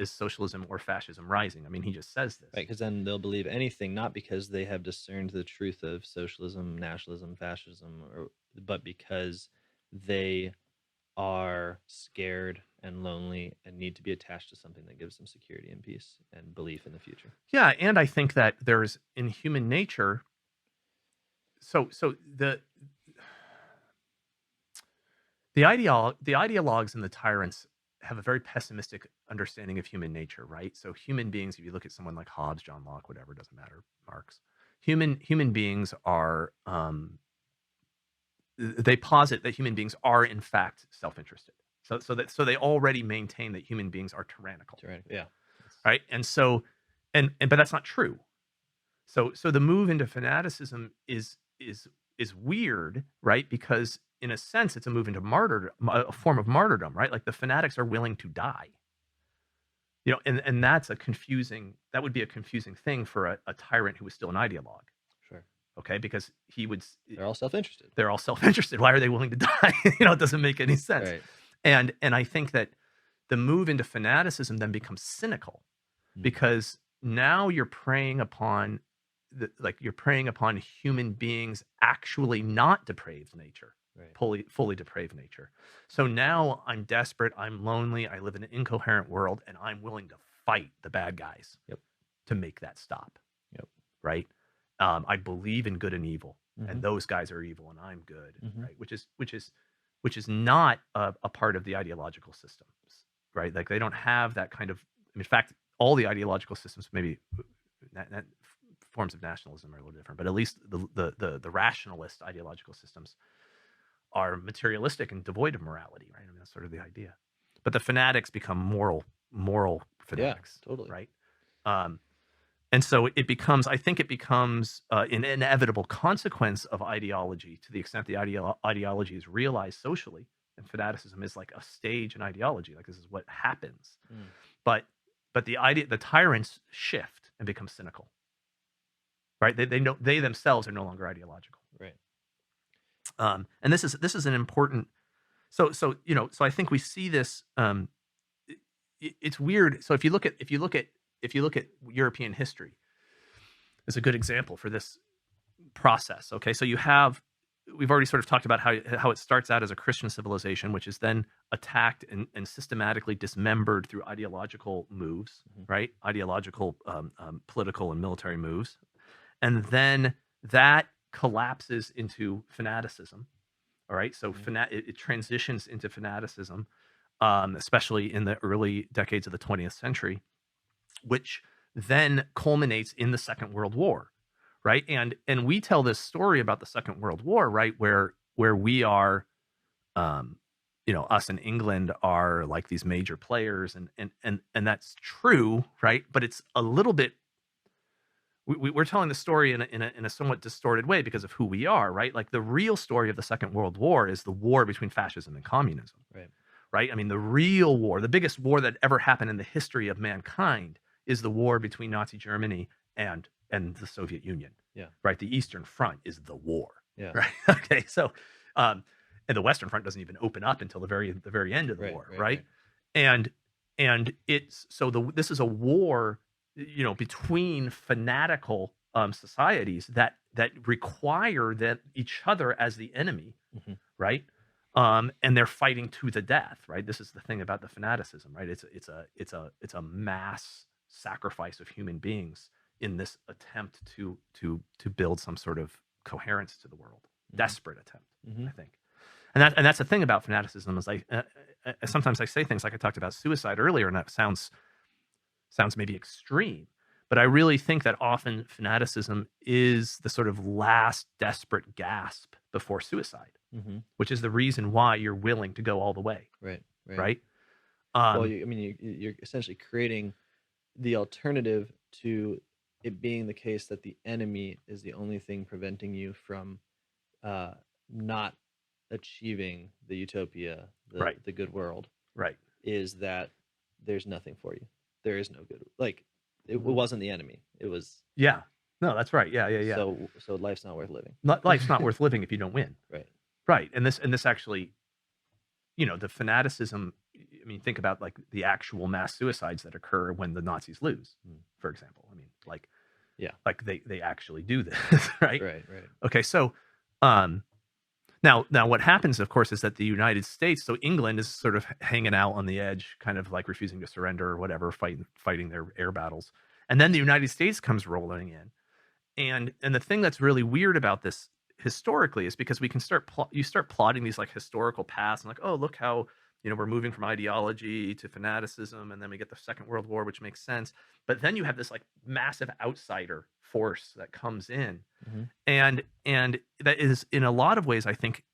socialism or fascism rising. I mean, he just says this. Right, because then they'll believe anything, not because they have discerned the truth of socialism, nationalism, fascism, but because they are scared and lonely and need to be attached to something that gives them security and peace and belief in the future. Yeah, and I think that there's in human nature. So the ideologues and the tyrants have a very pessimistic understanding of human nature, right? So human beings, if you look at someone like Hobbes, John Locke, whatever, doesn't matter, Marx, human beings are they posit that human beings are in fact self-interested. So they already maintain that human beings are tyrannical. Yeah. Right. And so but that's not true. So the move into fanaticism is weird, right? Because in a sense, it's a move into martyrdom, a form of martyrdom, right? Like, the fanatics are willing to die. And that would be a confusing thing for a tyrant who was still an ideologue. Sure. Okay, because they're all self-interested. They're all self-interested. Why are they willing to die? It doesn't make any sense. Right. And I think that the move into fanaticism then becomes cynical, because now you're preying upon human beings actually not depraved nature, fully depraved nature. So now I'm desperate, I'm lonely, I live in an incoherent world, and I'm willing to fight the bad guys to make that stop. Right. I believe in good and evil, and those guys are evil, and I'm good. Right. Which is not a part of the ideological systems. Right. Like, they don't have that kind of. In fact, all the ideological systems, maybe forms of nationalism, are a little different, but at least the rationalist ideological systems are materialistic and devoid of morality, right? I mean, that's sort of the idea. But the fanatics become moral Yeah, fanatics, totally. right? Um, and so it becomes, I think it becomes an inevitable consequence of ideology to the extent the ideology is realized socially. And fanaticism is like a stage in ideology. Like this is what happens. Mm. But the tyrants shift and become cynical, right? They know they themselves are no longer ideological. Right. And this is an important. So I think we see this. It's weird. So if you look at European history, is a good example for this process. Okay, so we've already sort of talked about how it starts out as a Christian civilization, which is then attacked and systematically dismembered through ideological moves, right? Ideological, political, and military moves, and then that collapses into fanaticism. All right, so it transitions into fanaticism, especially in the early decades of the 20th century, which then culminates in the Second World War, right? And we tell this story about the Second World War, right, where we are, us in England are like these major players, and that's true, right? But it's a little bit. We're telling the story in a somewhat distorted way because of who we are, right? Like the real story of the Second World War is the war between fascism and communism, Right. right? I mean, the real war, the biggest war that ever happened in the history of mankind, is the war between Nazi Germany and the Soviet Union. Yeah. Right. The Eastern Front is the war. Yeah. Right. Okay. So, and the Western Front doesn't even open up until the very end of the war. Right. And it's this is a war, between fanatical societies that require each other as the enemy. Right. And they're fighting to the death. Right. This is the thing about the fanaticism. Right. It's a mass sacrifice of human beings in this attempt to build some sort of coherence to the world. Desperate attempt, I think. And that's the thing about fanaticism is sometimes I say things like I talked about suicide earlier, and that sounds maybe extreme, but I really think that often fanaticism is the sort of last desperate gasp before suicide, which is the reason why you're willing to go all the way. Right. Well, you're essentially creating the alternative to it being the case that the enemy is the only thing preventing you from not achieving the utopia, the good world. Right. Is that there's nothing for you. There is no good. Like it wasn't the enemy. It was. Yeah. No, that's right. Yeah. So life's not worth living. Life's not worth living if you don't win. Right. And this actually, the fanaticism. I mean, think about like the actual mass suicides that occur when the Nazis lose, for example. I mean, like they actually do this, right? Right. Okay, so now what happens, of course, is that the United States, so England is sort of hanging out on the edge, kind of like refusing to surrender or whatever, fighting their air battles, and then the United States comes rolling in, and the thing that's really weird about this historically is because we can you start plotting these like historical paths and like, oh, look how we're moving from ideology to fanaticism, and then we get the Second World War, which makes sense. But then you have this like massive outsider force that comes in, and that is in a lot of ways, I think,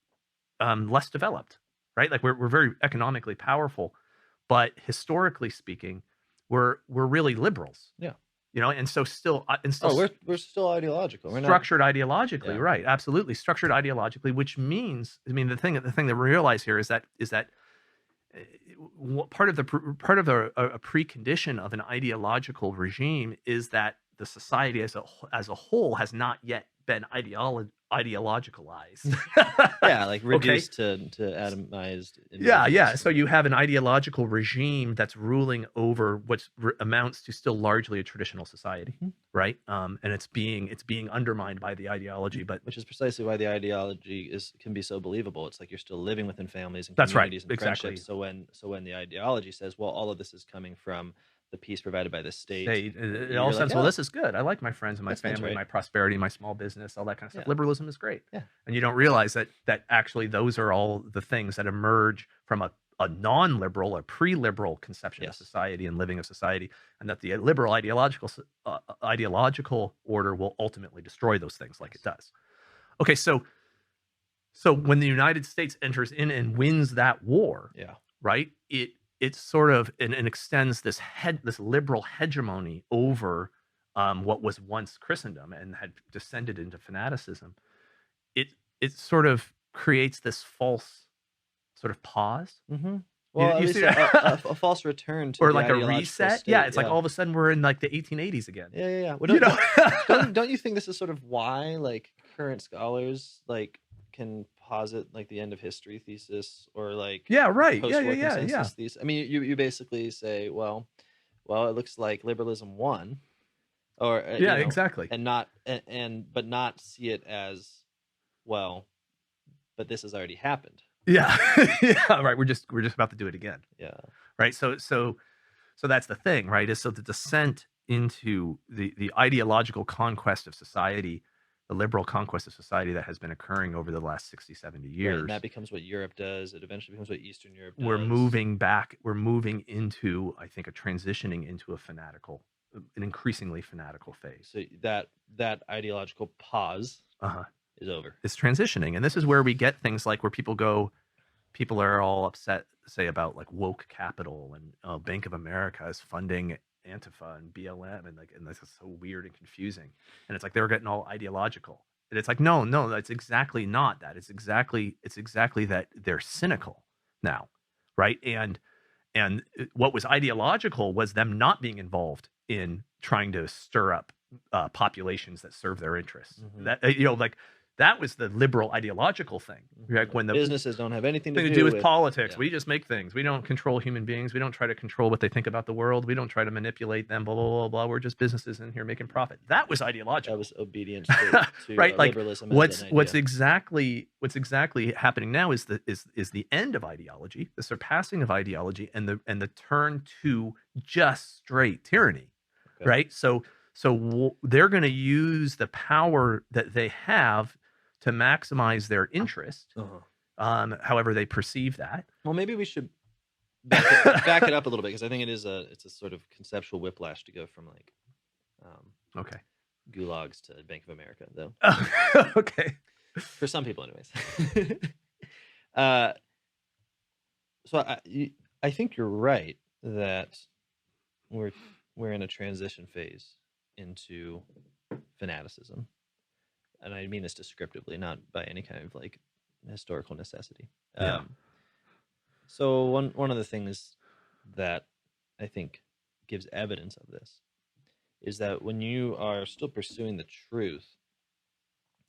less developed, right? Like we're very economically powerful, but historically speaking, we're really liberals. Yeah. And so still, we're still ideological. We're structured ideologically, right? Absolutely, structured ideologically, which means, I mean, the thing that we realize here is that part of a precondition of an ideological regime is that the society as a whole has not yet been ideologicalized. Like reduced to atomized. Yeah. So you have an ideological regime that's ruling over what amounts to still largely a traditional society, right? And it's being undermined by the ideology, but which is precisely why the ideology can be so believable. It's like you're still living within families and that's communities right, and exactly. friendships. So when the ideology says, well, all of this is coming from the peace provided by the state, it all sounds, well, this is good. I like my friends and my family, my prosperity, my small business, all that kind of stuff. Liberalism is great. And you don't realize that actually those are all the things that emerge from a non-liberal, a pre-liberal conception of society and living of society, and that the liberal ideological order will ultimately destroy those things like it does. Okay, so So when the United States enters in and wins that war, Yeah. right? It sort of and extends this liberal hegemony over what was once Christendom and had descended into fanaticism. It sort of creates this false sort of pause. Mm-hmm. You, Well, at you least see, a false return to or the like a ideological reset. state. Yeah, it's like Yeah. all of a sudden we're in like the 1880s again. Yeah. Well, You know, don't you think this is sort of why like current scholars like can posit like the end of history thesis or like yeah, right. post-war Yeah. consensus thesis? I mean, you basically say, well, it looks like liberalism won, or Yeah, exactly. and not but not see it as well, but this has already happened. Yeah, yeah, right. We're just about to do it again. Yeah. Right. So that's the thing, right? Is so the descent into the ideological conquest of society, the liberal conquest of society that has been occurring over the last 60, 70 years. Right, and that becomes what Europe does. It eventually becomes what Eastern Europe does. We're moving back. We're moving into, I think, transitioning into an increasingly fanatical phase. So that ideological pause is over. It's transitioning, and this is where we get things like where people are all upset, say, about like woke capital and Bank of America is funding Antifa and BLM, and this is so weird and confusing. And it's like they were getting all ideological, and it's like no, that's exactly not that. It's exactly that they're cynical now, right? And what was ideological was them not being involved in trying to stir up populations that serve their interests. Mm-hmm. That that was the liberal ideological thing. Like when the businesses don't have anything to do with Yeah. politics. We just make things. We don't control human beings. We don't try to control what they think about the world. We don't try to manipulate them, blah, blah, blah, blah. We're just businesses in here making profit. That was ideological. That was obedience to right? Like liberalism. what's exactly happening now is the end of ideology, the surpassing of ideology, and the turn to just straight tyranny. Okay. Right? So they're going to use the power that they have to maximize their interest, however they perceive that. Well, maybe we should back it up a little bit, because I think it's a sort of conceptual whiplash to go from like gulags to Bank of America, though. Okay. For some people, anyways. So I think you're right that we're in a transition phase into fanaticism. And I mean this descriptively, not by any kind of like historical necessity. Yeah. So one of the things that I think gives evidence of this is that when you are still pursuing the truth,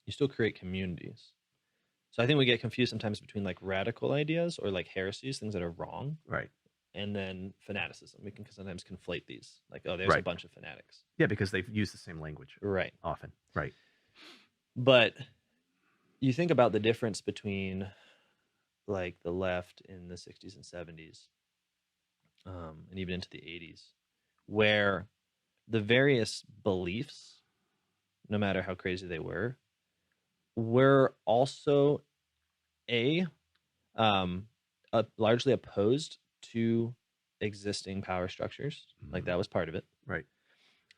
you still create communities. So I think we get confused sometimes between like radical ideas or like heresies, things that are wrong, right, and then fanaticism. We can sometimes conflate these, like, oh, there's a bunch of fanatics. Yeah, because they've used the same language, right, often, right. But you think about the difference between like the left in the 60s and 70s, and even into the 80s, where the various beliefs, no matter how crazy they were also largely opposed to existing power structures. Mm-hmm. Like that was part of it. Right.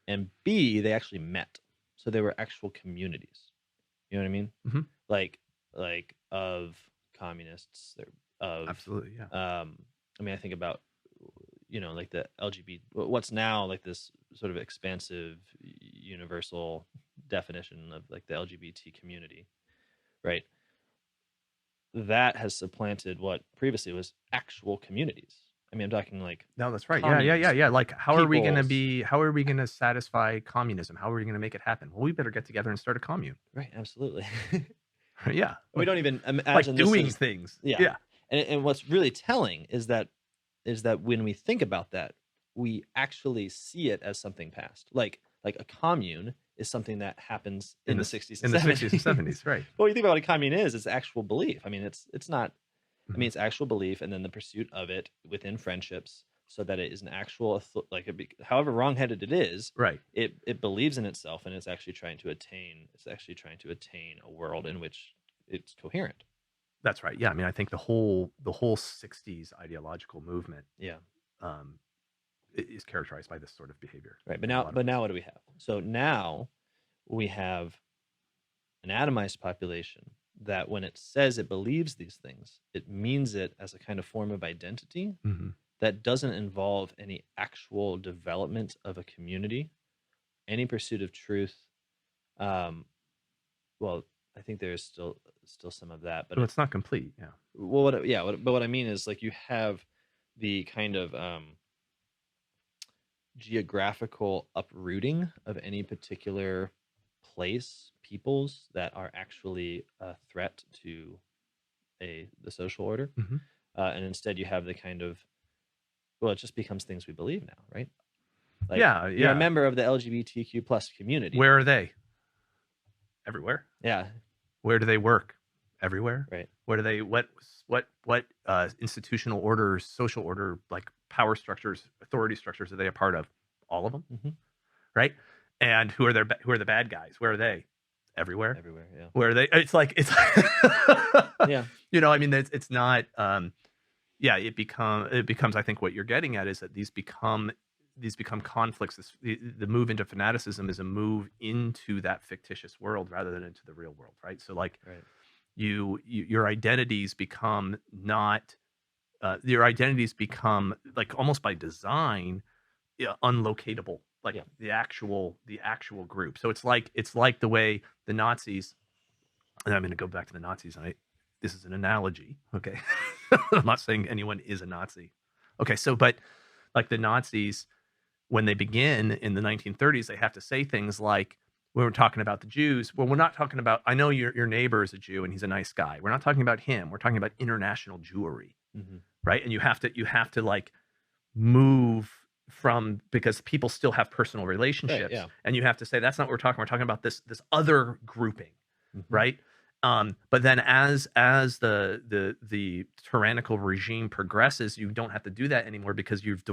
And B, they actually met. So they were actual communities. You know what I mean? Mm-hmm. Like of communists. Absolutely, yeah. I mean, I think about, like the LGBT, what's now like this sort of expansive, universal definition of like the LGBT community, right? That has supplanted what previously was actual communities. I mean, I'm talking like, no, that's right. Yeah. Like, how are we going to satisfy communism? How are we going to make it happen? Well, we better get together and start a commune. Right. Absolutely. Yeah. We don't even imagine like doing things. Yeah. And what's really telling is that when we think about that, we actually see it as something past. Like a commune is something that happens in the 60s and 70s. In the 60s and 70s, right. Well, you think about what a commune is, it's actual belief. I mean, it's not, I mean, it's actual belief, and then the pursuit of it within friendships, so that it is an actual, however wrong-headed it is, right? It believes in itself, and it's actually trying to attain a world in which it's coherent. That's right. Yeah, I mean, I think the whole 60s ideological movement, is characterized by this sort of behavior. Right. But now what do we have? So now we have an atomized population that when it says it believes these things, it means it as a kind of form of identity that doesn't involve any actual development of a community, any pursuit of truth. Um, well, I think there is still some of that, but Well, it's not complete. Yeah. well, but what I mean is like you have the kind of geographical uprooting of any particular place, peoples that are actually a threat to the social order, and instead you have the kind of, well, it just becomes things we believe now, right? Like, Yeah. you're a Yeah. member of the LGBTQ plus community. Where are they? Everywhere. Yeah, Where do they work? Everywhere. right. Where do they? What institutional orders, social order, like power structures, authority structures are they a part of? All of them. Right. And who are the bad guys? Where are they? Everywhere. Everywhere. Yeah. Where are they? It's Yeah. You know, I mean, it's not. Yeah, it becomes. I think what you're getting at is that these become conflicts. The move into fanaticism is a move into that fictitious world rather than into the real world, right? So like, Right. your identities become not. Your identities become like almost by design, unlocatable, like the actual group. So it's like the way the Nazis. And I'm going to go back to the Nazis. And this is an analogy, okay? I'm not saying anyone is a Nazi. Okay, so but like the Nazis, when they begin in the 1930s, they have to say things like, when we're talking about the Jews, well, we're not talking about, I know your neighbor is a Jew and he's a nice guy. We're not talking about him. We're talking about international Jewry, right? And you have to like move from, because people still have personal relationships, and you have to say that's not what we're talking. We're talking about this other grouping, right? But then as the tyrannical regime progresses, you don't have to do that anymore because you've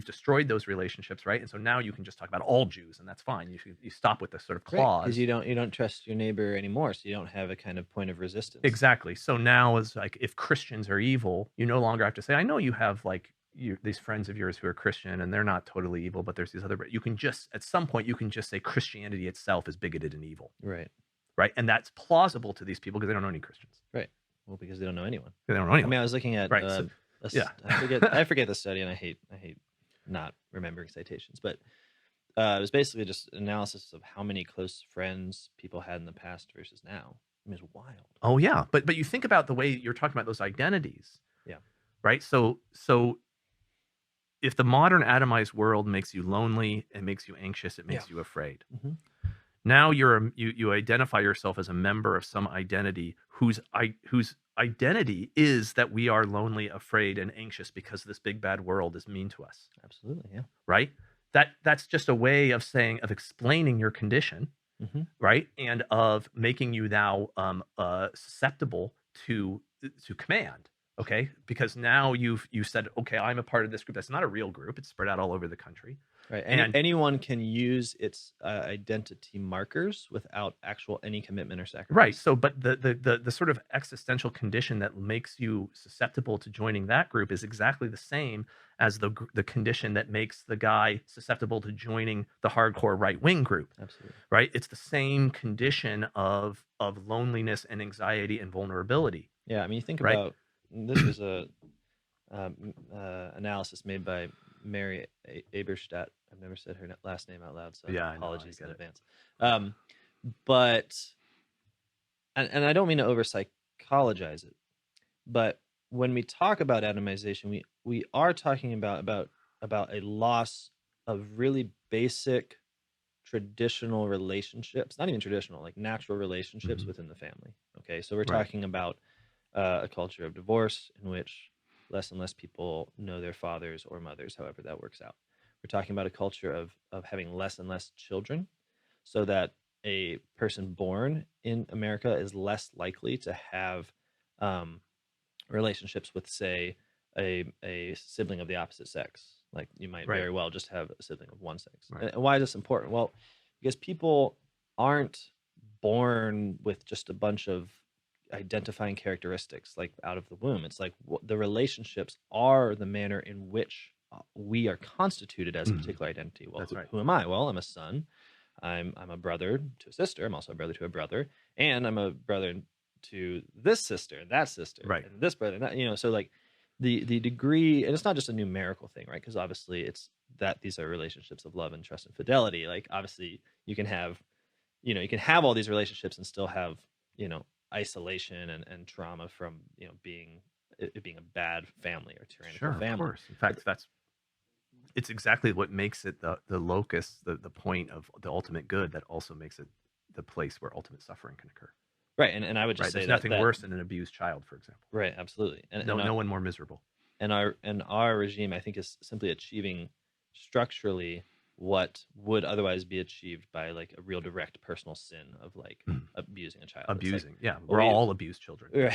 destroyed those relationships, right? And so now you can just talk about all Jews, and that's fine. You stop with this sort of clause because you don't trust your neighbor anymore, so you don't have a kind of point of resistance. Exactly. So now it's like, if Christians are evil, you no longer have to say, I know you have like these friends of yours who are Christian and they're not totally evil, but there's these other. You can just, at some point, you can just say Christianity itself is bigoted and evil. Right. Right. And that's plausible to these people because they don't know any Christians. Right. Well, because they don't know anyone. They don't know anyone. I mean, I was looking at right. I forget the study, and I hate not remembering citations, but it was basically just analysis of how many close friends people had in the past versus now. I mean, it's wild. Oh yeah, but you think about the way you're talking about those identities. Yeah. Right. So if the modern atomized world makes you lonely, it makes you anxious, it makes you afraid. Now you identify yourself as a member of some identity whose identity is that we are lonely, afraid, and anxious because this big bad world is mean to us. Absolutely, yeah. Right? That's just a way of explaining your condition, right? And of making you now susceptible to command. Okay, because now you said, okay, I'm a part of this group. That's not a real group. It's spread out all over the country. Right, and anyone can use its identity markers without any commitment or sacrifice. Right. So, but the sort of existential condition that makes you susceptible to joining that group is exactly the same as the condition that makes the guy susceptible to joining the hardcore right wing group. Absolutely. Right. It's the same condition of loneliness and anxiety and vulnerability. Yeah, I mean, you think about this was a analysis made by Mary Aberstadt. I've never said her last name out loud, so apologies in advance. But and I don't mean to over psychologize it, but when we talk about atomization, we are talking about a loss of really basic traditional relationships, not even traditional, like natural relationships within the family. Okay, so we're talking about a culture of divorce in which less and less people know their fathers or mothers, however that works out. We're talking about a culture of having less and less children, so that a person born in America is less likely to have relationships with, say, a sibling of the opposite sex. Like, you might very well just have a sibling of one sex. And why is this important? Well, because people aren't born with just a bunch of identifying characteristics like out of the womb. It's like the relationships are the manner in which we are constituted as a particular identity. Well, who am I? Well, I'm a son. I'm a brother to a sister. I'm also a brother to a brother, and I'm a brother to this sister and that sister Right. and this brother and that, so like the degree, and it's not just a numerical thing, right? Because obviously it's that these are relationships of love and trust and fidelity. Like obviously you can have all these relationships and still have isolation and trauma from being it being a bad family or tyrannical Sure, of family. course. In fact, it's exactly what makes it the locus, the point of the ultimate good, that also makes it the place where ultimate suffering can occur. Right, and I would just Right. say There's nothing that worse than an abused child, for example. right, absolutely, No one more miserable. and our regime, I think, is simply achieving structurally what would otherwise be achieved by like a real direct personal sin of like abusing a child. It's like, Abusing. Yeah. We're all abused children. right.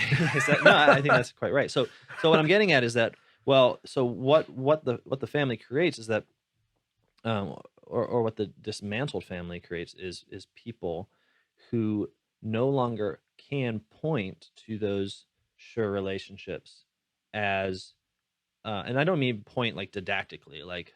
No, I think that's quite right. So what I'm getting at is that, well, so what the family creates is that, or what the dismantled family creates is people who no longer can point to those sure relationships as, and I don't mean point like didactically, like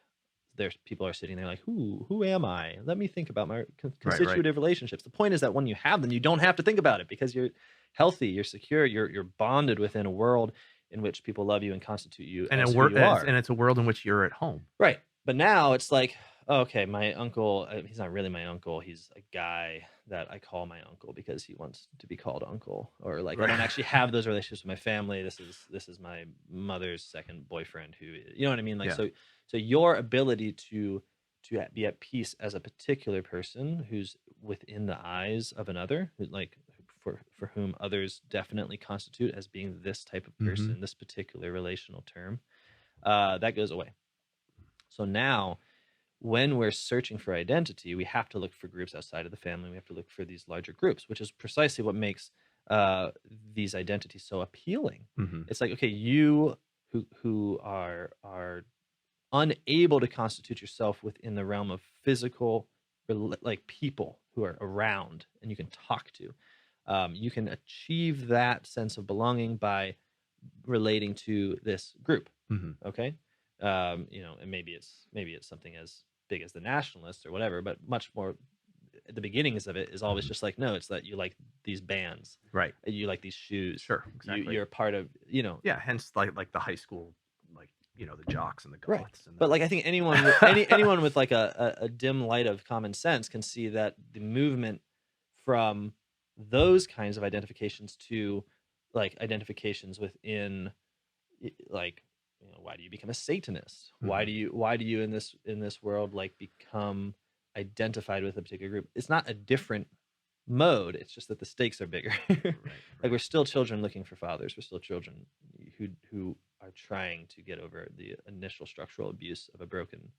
there's people are sitting there like, who am I? Let me think about my constitutive relationships. The point is that when you have them, you don't have to think about it because you're healthy, you're secure, you're bonded within a world in which people love you and constitute you And as who you are. And it's a world in which you're at home. Right. But now it's like, okay, my uncle, he's not really my uncle. He's a guy that I call my uncle because he wants to be called uncle. Or like, I don't actually have those relationships with my family. This is my mother's second boyfriend who, you know what I mean? Like, so your ability to be at peace as a particular person who's within the eyes of another, who, like for whom others definitely constitute as being this type of person, this particular relational term, that goes away. So now, when we're searching for identity, we have to look for groups outside of the family. We have to look for these larger groups, which is precisely what makes these identities so appealing. It's like, okay, you who are unable to constitute yourself within the realm of physical, like people who are around and you can talk to, you can achieve that sense of belonging by relating to this group. Okay. And maybe it's something as big as the nationalists or whatever, but much more at the beginnings of it is always just like, no, it's that you like these bands, right? You like these shoes. Sure, exactly. You're part of, yeah, hence like the high school, like the jocks and the goths. Right. And but like I think anyone with like a dim light of common sense can see that the movement from those kinds of identifications to like identifications within, like, why do you become a Satanist? Why do you in this world like become identified with a particular group? It's not a different mode. It's just that the stakes are bigger. Like we're still children looking for fathers. We're still children who are trying to get over the initial structural abuse of a broken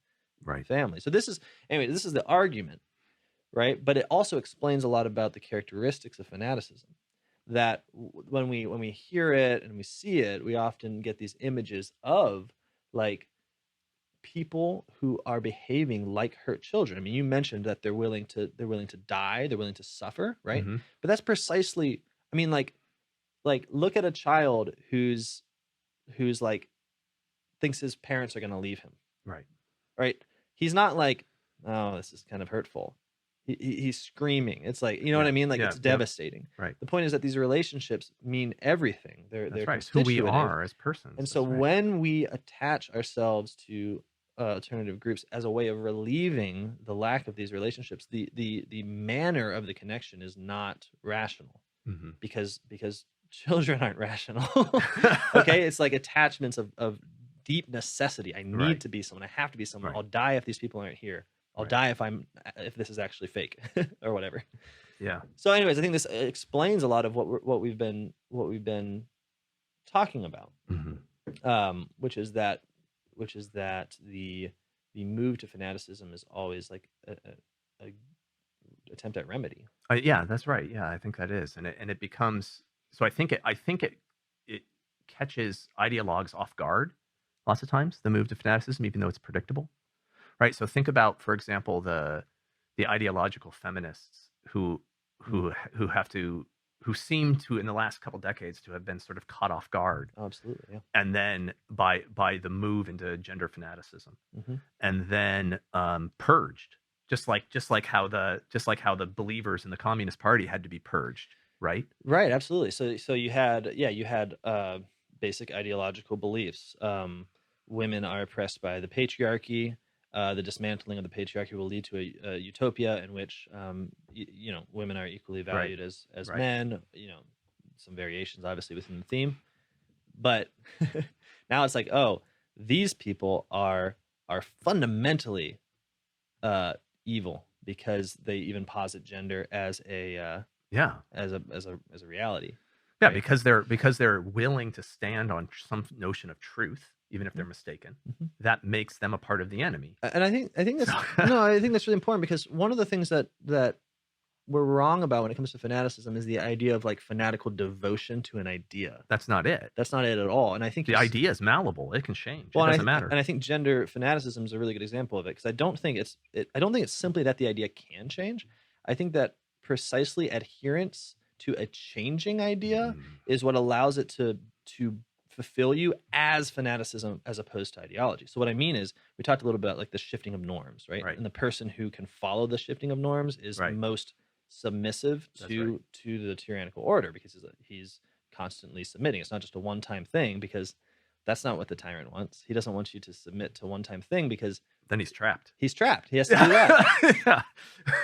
family. So this is the argument, right? But it also explains a lot about the characteristics of fanaticism. That when we hear it and we see it, we often get these images of like people who are behaving like hurt children. I mean, you mentioned that they're willing to die, they're willing to suffer, right? But that's precisely, I mean, like look at a child who's like thinks his parents are going to leave him, right? He's not like, oh, this is kind of hurtful. He's screaming. It's like, you know what I mean? Like it's devastating. Right. The point is that these relationships mean everything. They're it's who we are as persons. And so when we attach ourselves to alternative groups as a way of relieving the lack of these relationships, the manner of the connection is not rational, because children aren't rational. Okay, it's like attachments of deep necessity. I need to be someone. I have to be someone. I'll die if these people aren't here. I'll die if this is actually fake or whatever. Yeah. So anyways, I think this explains a lot of what we've been talking about, which is that the move to fanaticism is always like a attempt at remedy. Yeah, that's right. Yeah, I think that is, and it becomes. So I think it catches ideologues off guard lots of times. The move to fanaticism, even though it's predictable. Right. So think about, for example, the ideological feminists who seem to in the last couple decades to have been sort of caught off guard. Absolutely, yeah. And then by the move into gender fanaticism, and then purged, just like how the believers in the Communist Party had to be purged, right? Right, absolutely. So you had basic ideological beliefs. Women are oppressed by the patriarchy. The dismantling of the patriarchy will lead to a utopia in which women are equally Right. valued as Right. men. Some variations obviously within the theme, but now it's like, oh, these people are fundamentally evil because they even posit gender as a Yeah. as a reality, Yeah, right? because they're willing to stand on some notion of truth, even if they're mistaken. Mhm. That makes them a part of the enemy. And I think So, that's no, I think that's really important because one of the things that we're wrong about when it comes to fanaticism is the idea of like fanatical devotion to an idea. that's not it. That's not it at all. And I think The idea is malleable. It can change. It well, doesn't matter. and I think gender fanaticism is a really good example of it because I don't think I don't think it's simply that the idea can change. I think that precisely adherence to a changing idea Mm, is what allows it to fulfill you as fanaticism as opposed to ideology. So what I mean is we talked a little bit about like the shifting of norms, right? right. And the person who can follow the shifting of norms is Right. most submissive That's right. to the tyrannical order because he's constantly submitting. It's not just a one-time thing because that's not what the tyrant wants. He doesn't want you to submit to one-time thing because Then he's trapped. he's trapped. He has to do that. Yeah.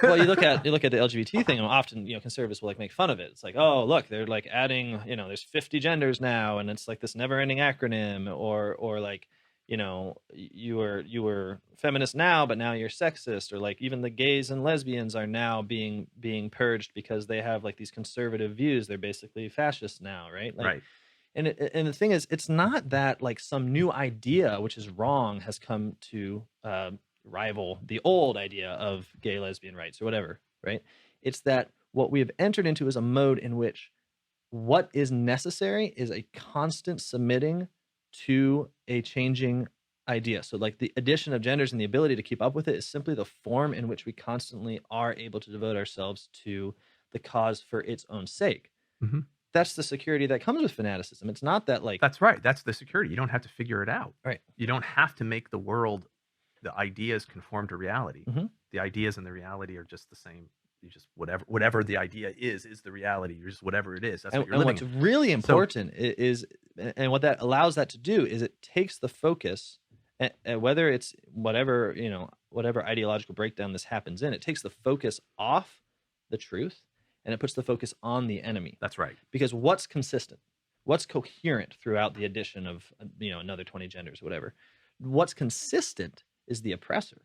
Well, you look at the LGBT thing, and often conservatives will like make fun of it. It's like, oh, look, they're like adding, there's 50 genders now, and it's like this never-ending acronym, or like, you were feminist now, but now you're sexist, or like even the gays and lesbians are now being purged because they have like these conservative views. They're basically fascists now, right? Like, Right. and the thing is, it's not that like some new idea which is wrong has come to rival the old idea of gay lesbian rights or whatever, right? It's that what we have entered into is a mode in which what is necessary is a constant submitting to a changing idea. So like the addition of genders and the ability to keep up with it is simply the form in which we constantly are able to devote ourselves to the cause for its own sake. Mhm. That's the security that comes with fanaticism. It's not that like That's right. That's the security. You don't have to figure it out. right. You don't have to make the world, the ideas conform to reality. Mm-hmm. The ideas and the reality are just the same. You just whatever the idea is the reality. You're just whatever it is. That's what you're And living what's in. really So important is, and what that allows that to do is it takes the focus, and whether it's whatever ideological breakdown this happens in, it takes the focus off the truth and it puts the focus on the enemy. that's right. Because what's consistent, what's coherent throughout the addition of another 20 genders, whatever, what's consistent is the oppressor.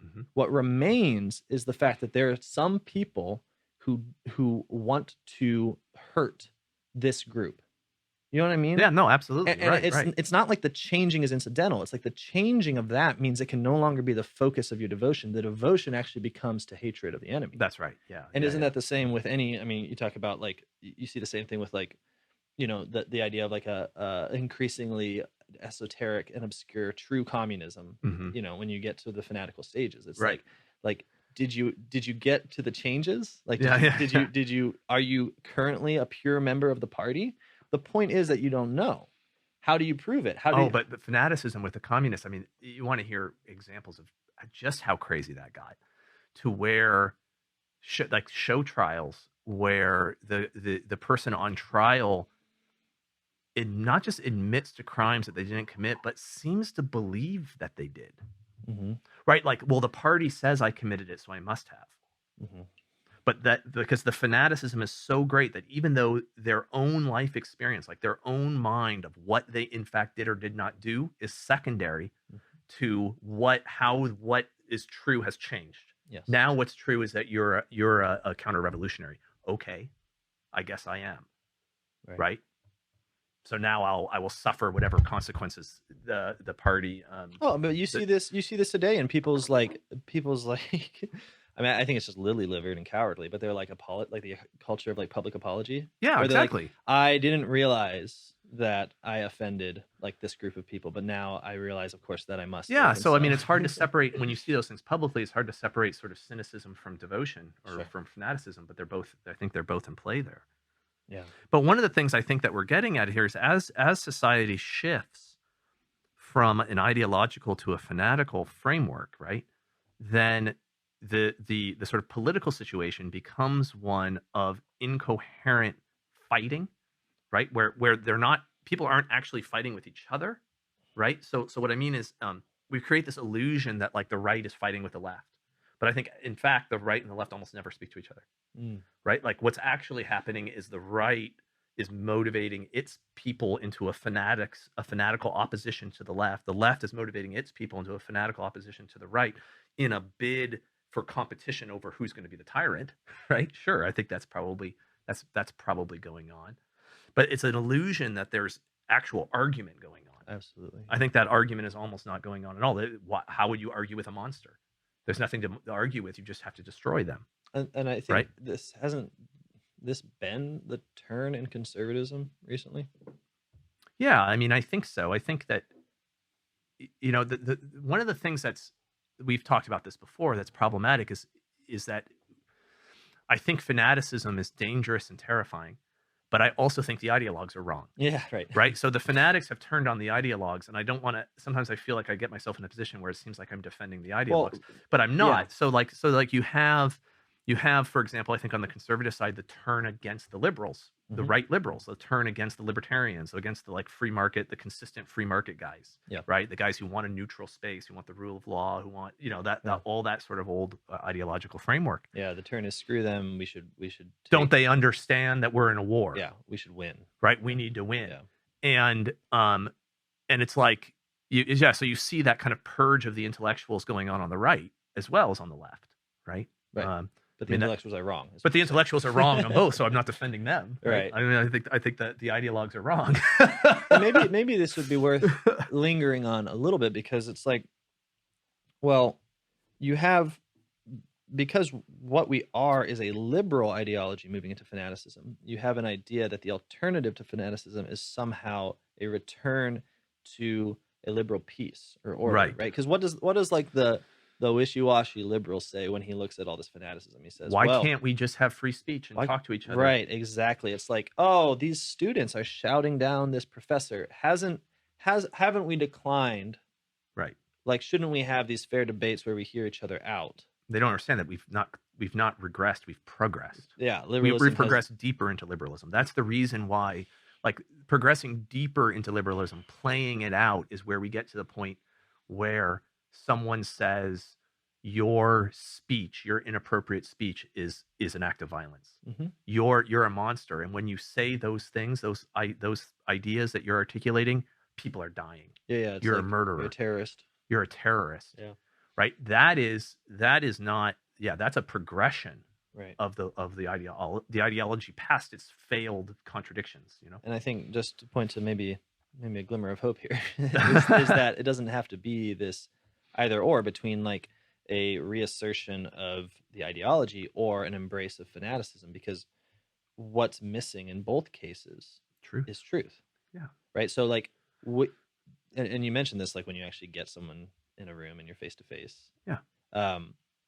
Mm-hmm. What remains is the fact that there are some people who want to hurt this group. You know what I mean? Yeah, no, absolutely. And right, it's right. it's not like the changing is incidental. It's like the changing of that means it can no longer be the focus of your devotion. The devotion actually becomes to hatred of the enemy. That's right. Yeah. And yeah, isn't yeah. that the same with any? I mean, you talk about like you see the same thing with like the idea of like a increasingly esoteric and obscure true communism. Mhm. When you get to the fanatical stages, it's Right. like did you get to the changes? Like Yeah, yeah, yeah. did you are you currently a pure member of the party? The point is that you don't know. How do you prove it? How do Oh, you, but the fanaticism with the communists. I mean, you want to hear examples of just how crazy that got, to where show trials where the person on trial, it not just admits to crimes that they didn't commit, but seems to believe that they did. Mhm, Right? Like, well, the party says I committed it, so I must have. mhm. But that, because the fanaticism is so great that even though their own life experience, like their own mind of what they in fact did or did not do, is secondary to what is true has changed. Yes. Now what's true is that you're a counter-revolutionary. Okay, I guess I am. Right? So now I will suffer whatever consequences the party. Oh, but you see this today in people's like I mean, I think it's just lily-livered and cowardly, but they're like like the culture of like public apology. Yeah, where they're like, exactly. I didn't realize that I offended like this group of people, but now I realize, of course, that I must. Yeah, have. And so I mean, it's hard to separate when you see those things publicly. It's hard to separate sort of cynicism from devotion or Sure. from fanaticism, but they're both. I think they're both in play there. Yeah. But one of the things I think that we're getting at here is as society shifts from an ideological to a fanatical framework, right? Then the sort of political situation becomes one of incoherent fighting, right? Where they're not, people aren't actually fighting with each other, right? So what I mean is, we create this illusion that like the right is fighting with the left, but I think in fact the right and the left almost never speak to each other, right? Like what's actually happening is the right is motivating its people into a fanatical opposition to the left. The left is motivating its people into a fanatical opposition to the right in a bid for competition over who's going to be the tyrant, right? Sure, I think that's probably going on, but it's an illusion that there's actual argument going on. Absolutely. I think that argument is almost not going on at all. How would you argue with a monster? There's nothing to argue with. You just have to destroy them. And I think this hasn't been the turn in conservatism recently? Yeah, I mean, I think so. I think that, you know, the one of the things we've talked about this before that's problematic is that I think fanaticism is dangerous and terrifying, but I also think the ideologues are wrong. Yeah, right. Right. So the fanatics have turned on the ideologues, and I don't want to. Sometimes I feel like I get myself in a position where it seems like I'm defending the ideologues, but I'm not. Yeah. So like you have, for example, I think on the conservative side, the turn against the liberals, the right liberals, the turn against the libertarians, so against the like free market, the consistent free market guys, right? The guys who want a neutral space, who want the rule of law, who want, you know, all that sort of old ideological framework. Yeah, the turn is screw them. We should. Don't they understand that we're in a war? Yeah, we should win. Right, we need to win. Yeah. And it's like so you see that kind of purge of the intellectuals going on the right as well as on the left, right? Right. But the intellectuals are wrong. But the intellectuals are wrong on both, so I'm not defending them. Right. I mean, I think that the ideologues are wrong. maybe this would be worth lingering on a little bit, because it's like, well, because what we are is a liberal ideology moving into fanaticism. You have an idea that the alternative to fanaticism is somehow a return to a liberal peace or order, right? Because what does like the wishy-washy liberal say when he looks at all this fanaticism? He says, why can't we just have free speech and talk to each other? Right, exactly. It's like, oh, these students are shouting down this professor. Haven't we declined? Right. Like, shouldn't we have these fair debates where we hear each other out? They don't understand that we've not regressed, we've progressed. Yeah, we've progressed deeper into liberalism. That's the reason why, like, progressing deeper into liberalism, playing it out, is where we get to the point where someone says your speech, your inappropriate speech is an act of violence. You're a monster, and when you say those things, those ideas that you're articulating, people are dying. Yeah, you're a murderer. You're a terrorist. You're a terrorist. Yeah. Right. That is not. Yeah, that's a progression. Right. Of the ideology past its failed contradictions. You know. And I think, just to point to maybe a glimmer of hope here is that it doesn't have to be this either or between like a reassertion of the ideology or an embrace of fanaticism, because what's missing in both cases is truth. Yeah. Right. So like, and you mentioned this, like when you actually get someone in a room and you're face to face. Yeah.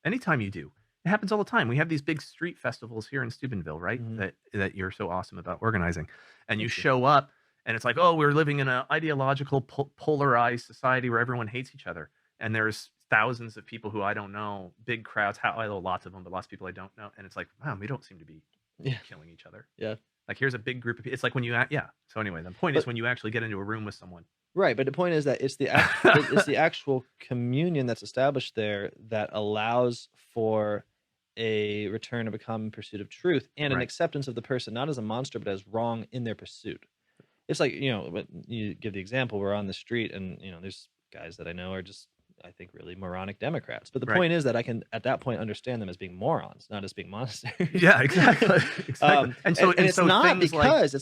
Anytime you do, it happens all the time. We have these big street festivals here in Steubenville, right? That you're so awesome about organizing, and you show up and it's like, oh, we're living in an ideological polarized society where everyone hates each other. And there's thousands of people who I don't know, big crowds. I know lots of them, but lots of people I don't know. And it's like, wow, we don't seem to be killing each other. Yeah. Like, here's a big group of people. It's like when you, So anyway, the point is when you actually get into a room with someone. Right. But the point is that it's the actual communion that's established there that allows for a return of a common pursuit of truth and an acceptance of the person, not as a monster, but as wrong in their pursuit. It's like, but you give the example, we're on the street and, there's guys that I know are just, I think, really moronic Democrats. But the point is that I can, at that point, understand them as being morons, not as being monsters. Yeah, exactly. And it's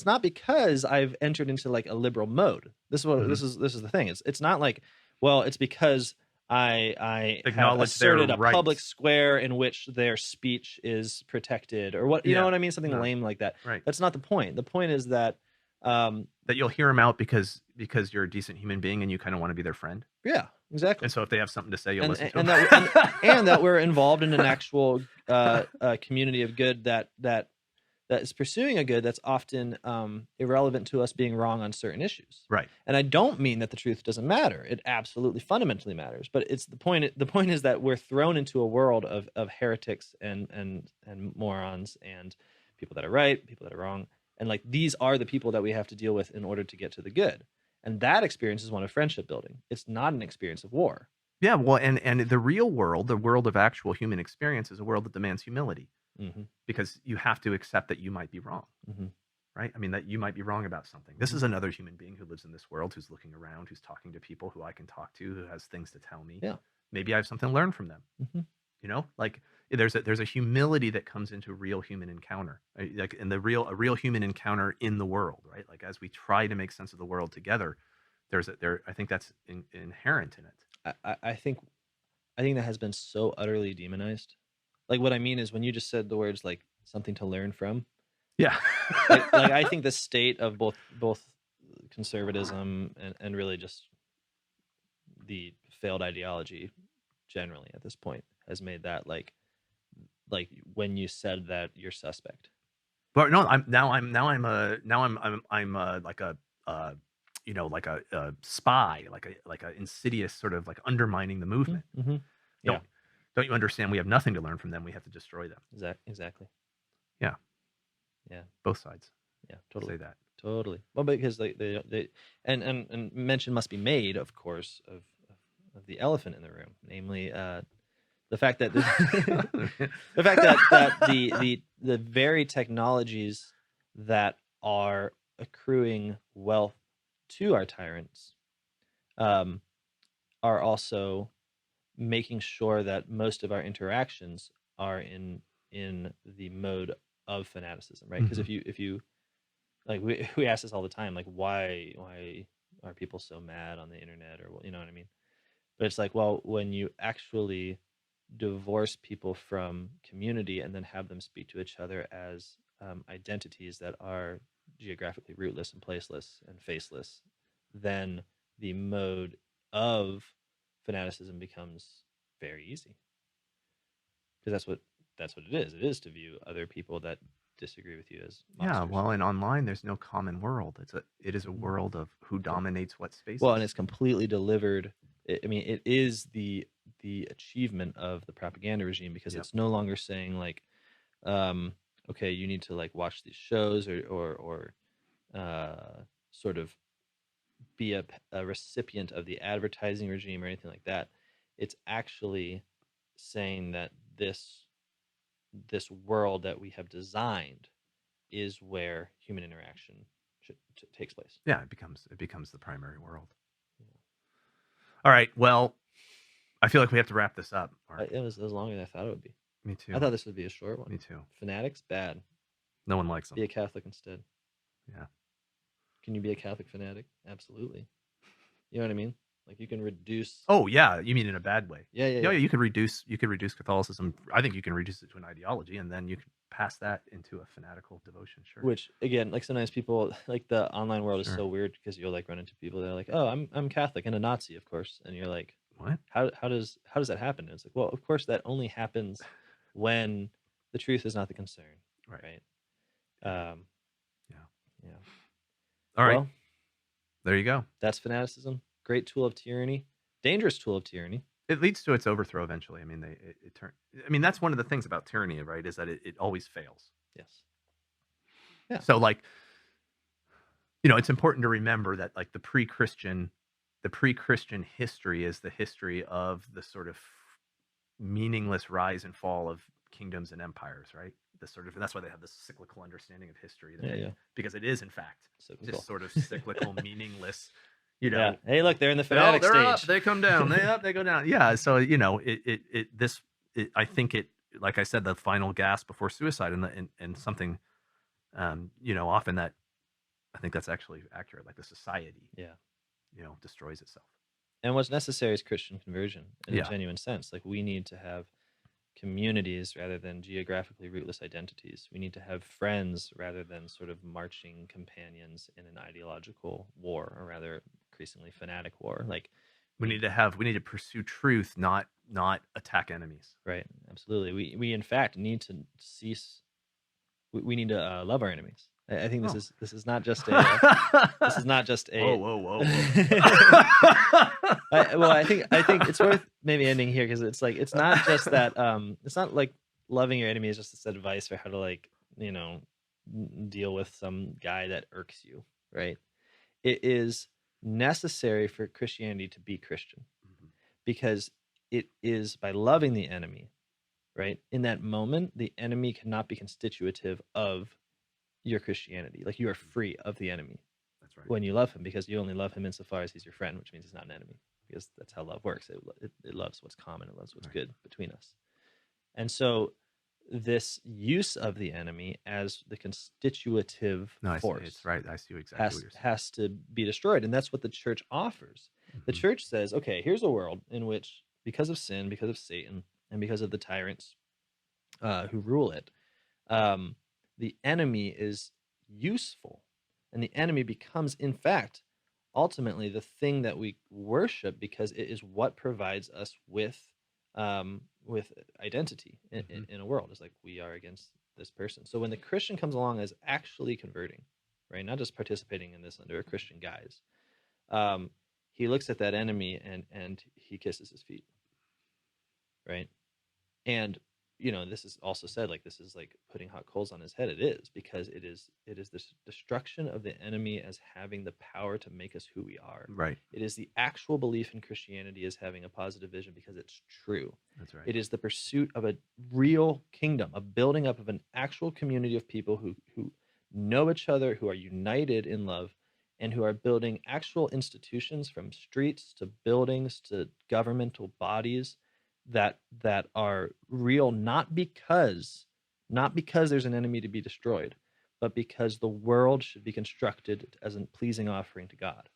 not because I've entered into like a liberal mode. This is the thing. It's not like, well, it's because I have asserted a public square in which their speech is protected, or what, you know what I mean? Something lame like that. Right. That's not the point. The point is that that you'll hear them out because you're a decent human being and you kind of want to be their friend. Yeah, exactly. And so if they have something to say, you'll listen to them. And that we're involved in an actual community of good that that is pursuing a good that's often irrelevant to us being wrong on certain issues. Right. And I don't mean that the truth doesn't matter. It absolutely fundamentally matters. But it's the point. The point is that we're thrown into a world of heretics and morons and people that are right, people that are wrong, and like these are the people that we have to deal with in order to get to the good. And that experience is one of friendship building. It's not an experience of war. Yeah, well, and the real world, the world of actual human experience, is a world that demands humility, because you have to accept that you might be wrong, right? I mean, that you might be wrong about something. This is another human being who lives in this world, who's looking around, who's talking to people who I can talk to, who has things to tell me. Yeah. Maybe I have something to learn from them. You know, like there's a humility that comes into real human encounter, right? Like in a real human encounter in the world, right? Like as we try to make sense of the world together, I think that's inherent in it. I think that has been so utterly demonized. Like what I mean is when you just said the words like something to learn from. Yeah. like I think the state of both conservatism and really just the failed ideology generally at this point has made that like when you said that you're suspect. But no, I'm like a you know, like a spy, like a insidious sort of like undermining the movement. Yeah. Don't you understand? We have nothing to learn from them. We have to destroy them. Exactly. Yeah. Yeah. Both sides. Yeah. Totally. Say that. Totally. Well, because they and mention must be made, of course, of the elephant in the room, namely the fact that the fact that the very technologies that are accruing wealth to our tyrants are also making sure that most of our interactions are in the mode of fanaticism, right? Because if you like we ask this all the time, like why are people so mad on the internet, or you know what I mean? But it's like, well, when you actually divorce people from community and then have them speak to each other as identities that are geographically rootless and placeless and faceless, then the mode of fanaticism becomes very easy, because that's what it is. It is to view other people that disagree with you as monsters. Yeah, well, and online there's no common world. It is a world of who dominates what spaces. Well, and it's completely delivered. I mean, it is the achievement of the propaganda regime, because it's no longer saying like, okay, you need to like watch these shows or sort of be a recipient of the advertising regime or anything like that. It's actually saying that this world that we have designed is where human interaction takes place. Yeah, it becomes the primary world. Yeah. All right, well, I feel like we have to wrap this up. It was longer than I thought it would be. Me too. I thought this would be a short one. Me too. Fanatics, bad. No one likes them. Be a Catholic instead. Yeah. Can you be a Catholic fanatic? Absolutely. You know what I mean? Like you can reduce. Oh yeah, you mean in a bad way? Yeah. You could reduce Catholicism. I think you can reduce it to an ideology, and then you can pass that into a fanatical devotion. Sure. Which again, like sometimes people like the online world is so weird, because you'll like run into people that are like, oh, I'm Catholic and a Nazi, of course, and you're like, what? How does that happen? And it's like, well, of course that only happens when the truth is not the concern, right? Yeah. All right. Well, there you go. That's fanaticism. Great tool of tyranny. Dangerous tool of tyranny. It leads to its overthrow eventually. I mean, I mean, that's one of the things about tyranny, right? Is that it always fails. Yes. Yeah. So, like, you know, it's important to remember that, like, the pre-Christian history is the history of the sort of meaningless rise and fall of kingdoms and empires, right? And that's why they have this cyclical understanding of history. Because it is, in fact, just sort of cyclical, meaningless. You know, yeah. Hey, look, they're in the fanatic stage. Up, they come down. They up, they go down. Yeah. So, you know, I think it, like I said, the final gasp before suicide, and something, you know, often that I think that's actually accurate. Like the society, you know, destroys itself. And what's necessary is Christian conversion in a genuine sense. Like we need to have communities rather than geographically rootless identities. We need to have friends rather than sort of marching companions in an ideological war, or rather increasingly fanatic war. Like we need to pursue truth, not attack enemies. Right. Absolutely. We in fact need to cease we need to love our enemies. I think Oh. this is not just a this is not just a Whoa. I think it's worth maybe ending here, because it's like it's not just that it's not like loving your enemy is just this advice for how to, like, deal with some guy that irks you, right? It is necessary for Christianity to be Christian, because it is by loving the enemy, right? In that moment, the enemy cannot be constitutive of your Christianity. Like, you are free of the enemy. That's right. When you love him, because you only love him insofar as he's your friend, which means he's not an enemy, because that's how love works. It loves what's common. It loves what's good between us. And so this use of the enemy as the constitutive force, it's right. I see exactly what you're saying. has to be destroyed. And that's what the church offers. The church says, okay, here's a world in which, because of sin, because of Satan, and because of the tyrants who rule it, the enemy is useful. And the enemy becomes, in fact, ultimately the thing that we worship, because it is what provides us with identity in a world. It's like, we are against this person. So when the Christian comes along as actually converting, right, not just participating in this under a Christian guise, he looks at that enemy and he kisses his feet, right? And this is also said, like, this is like putting hot coals on his head. It is, because it is this destruction of the enemy as having the power to make us who we are. Right. It is the actual belief in Christianity as having a positive vision, because it's true. That's right. It is the pursuit of a real kingdom, a building up of an actual community of people who know each other, who are united in love, and who are building actual institutions, from streets to buildings to governmental bodies, that are real, not because there's an enemy to be destroyed, but because the world should be constructed as a pleasing offering to God.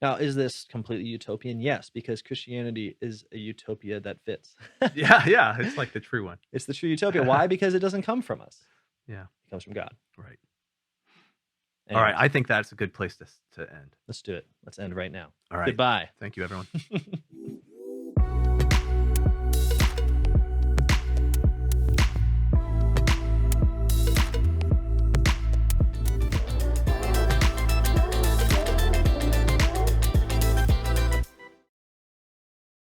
Now, is this completely utopian? Yes, because Christianity is a utopia that fits. Yeah, it's like the true one. It's the true utopia. Why? Because it doesn't come from us. Yeah, it comes from God. Right. Anyways, all right, I think that's a good place to end. Let's do it. Let's end right now. All right. Goodbye. Thank you, everyone.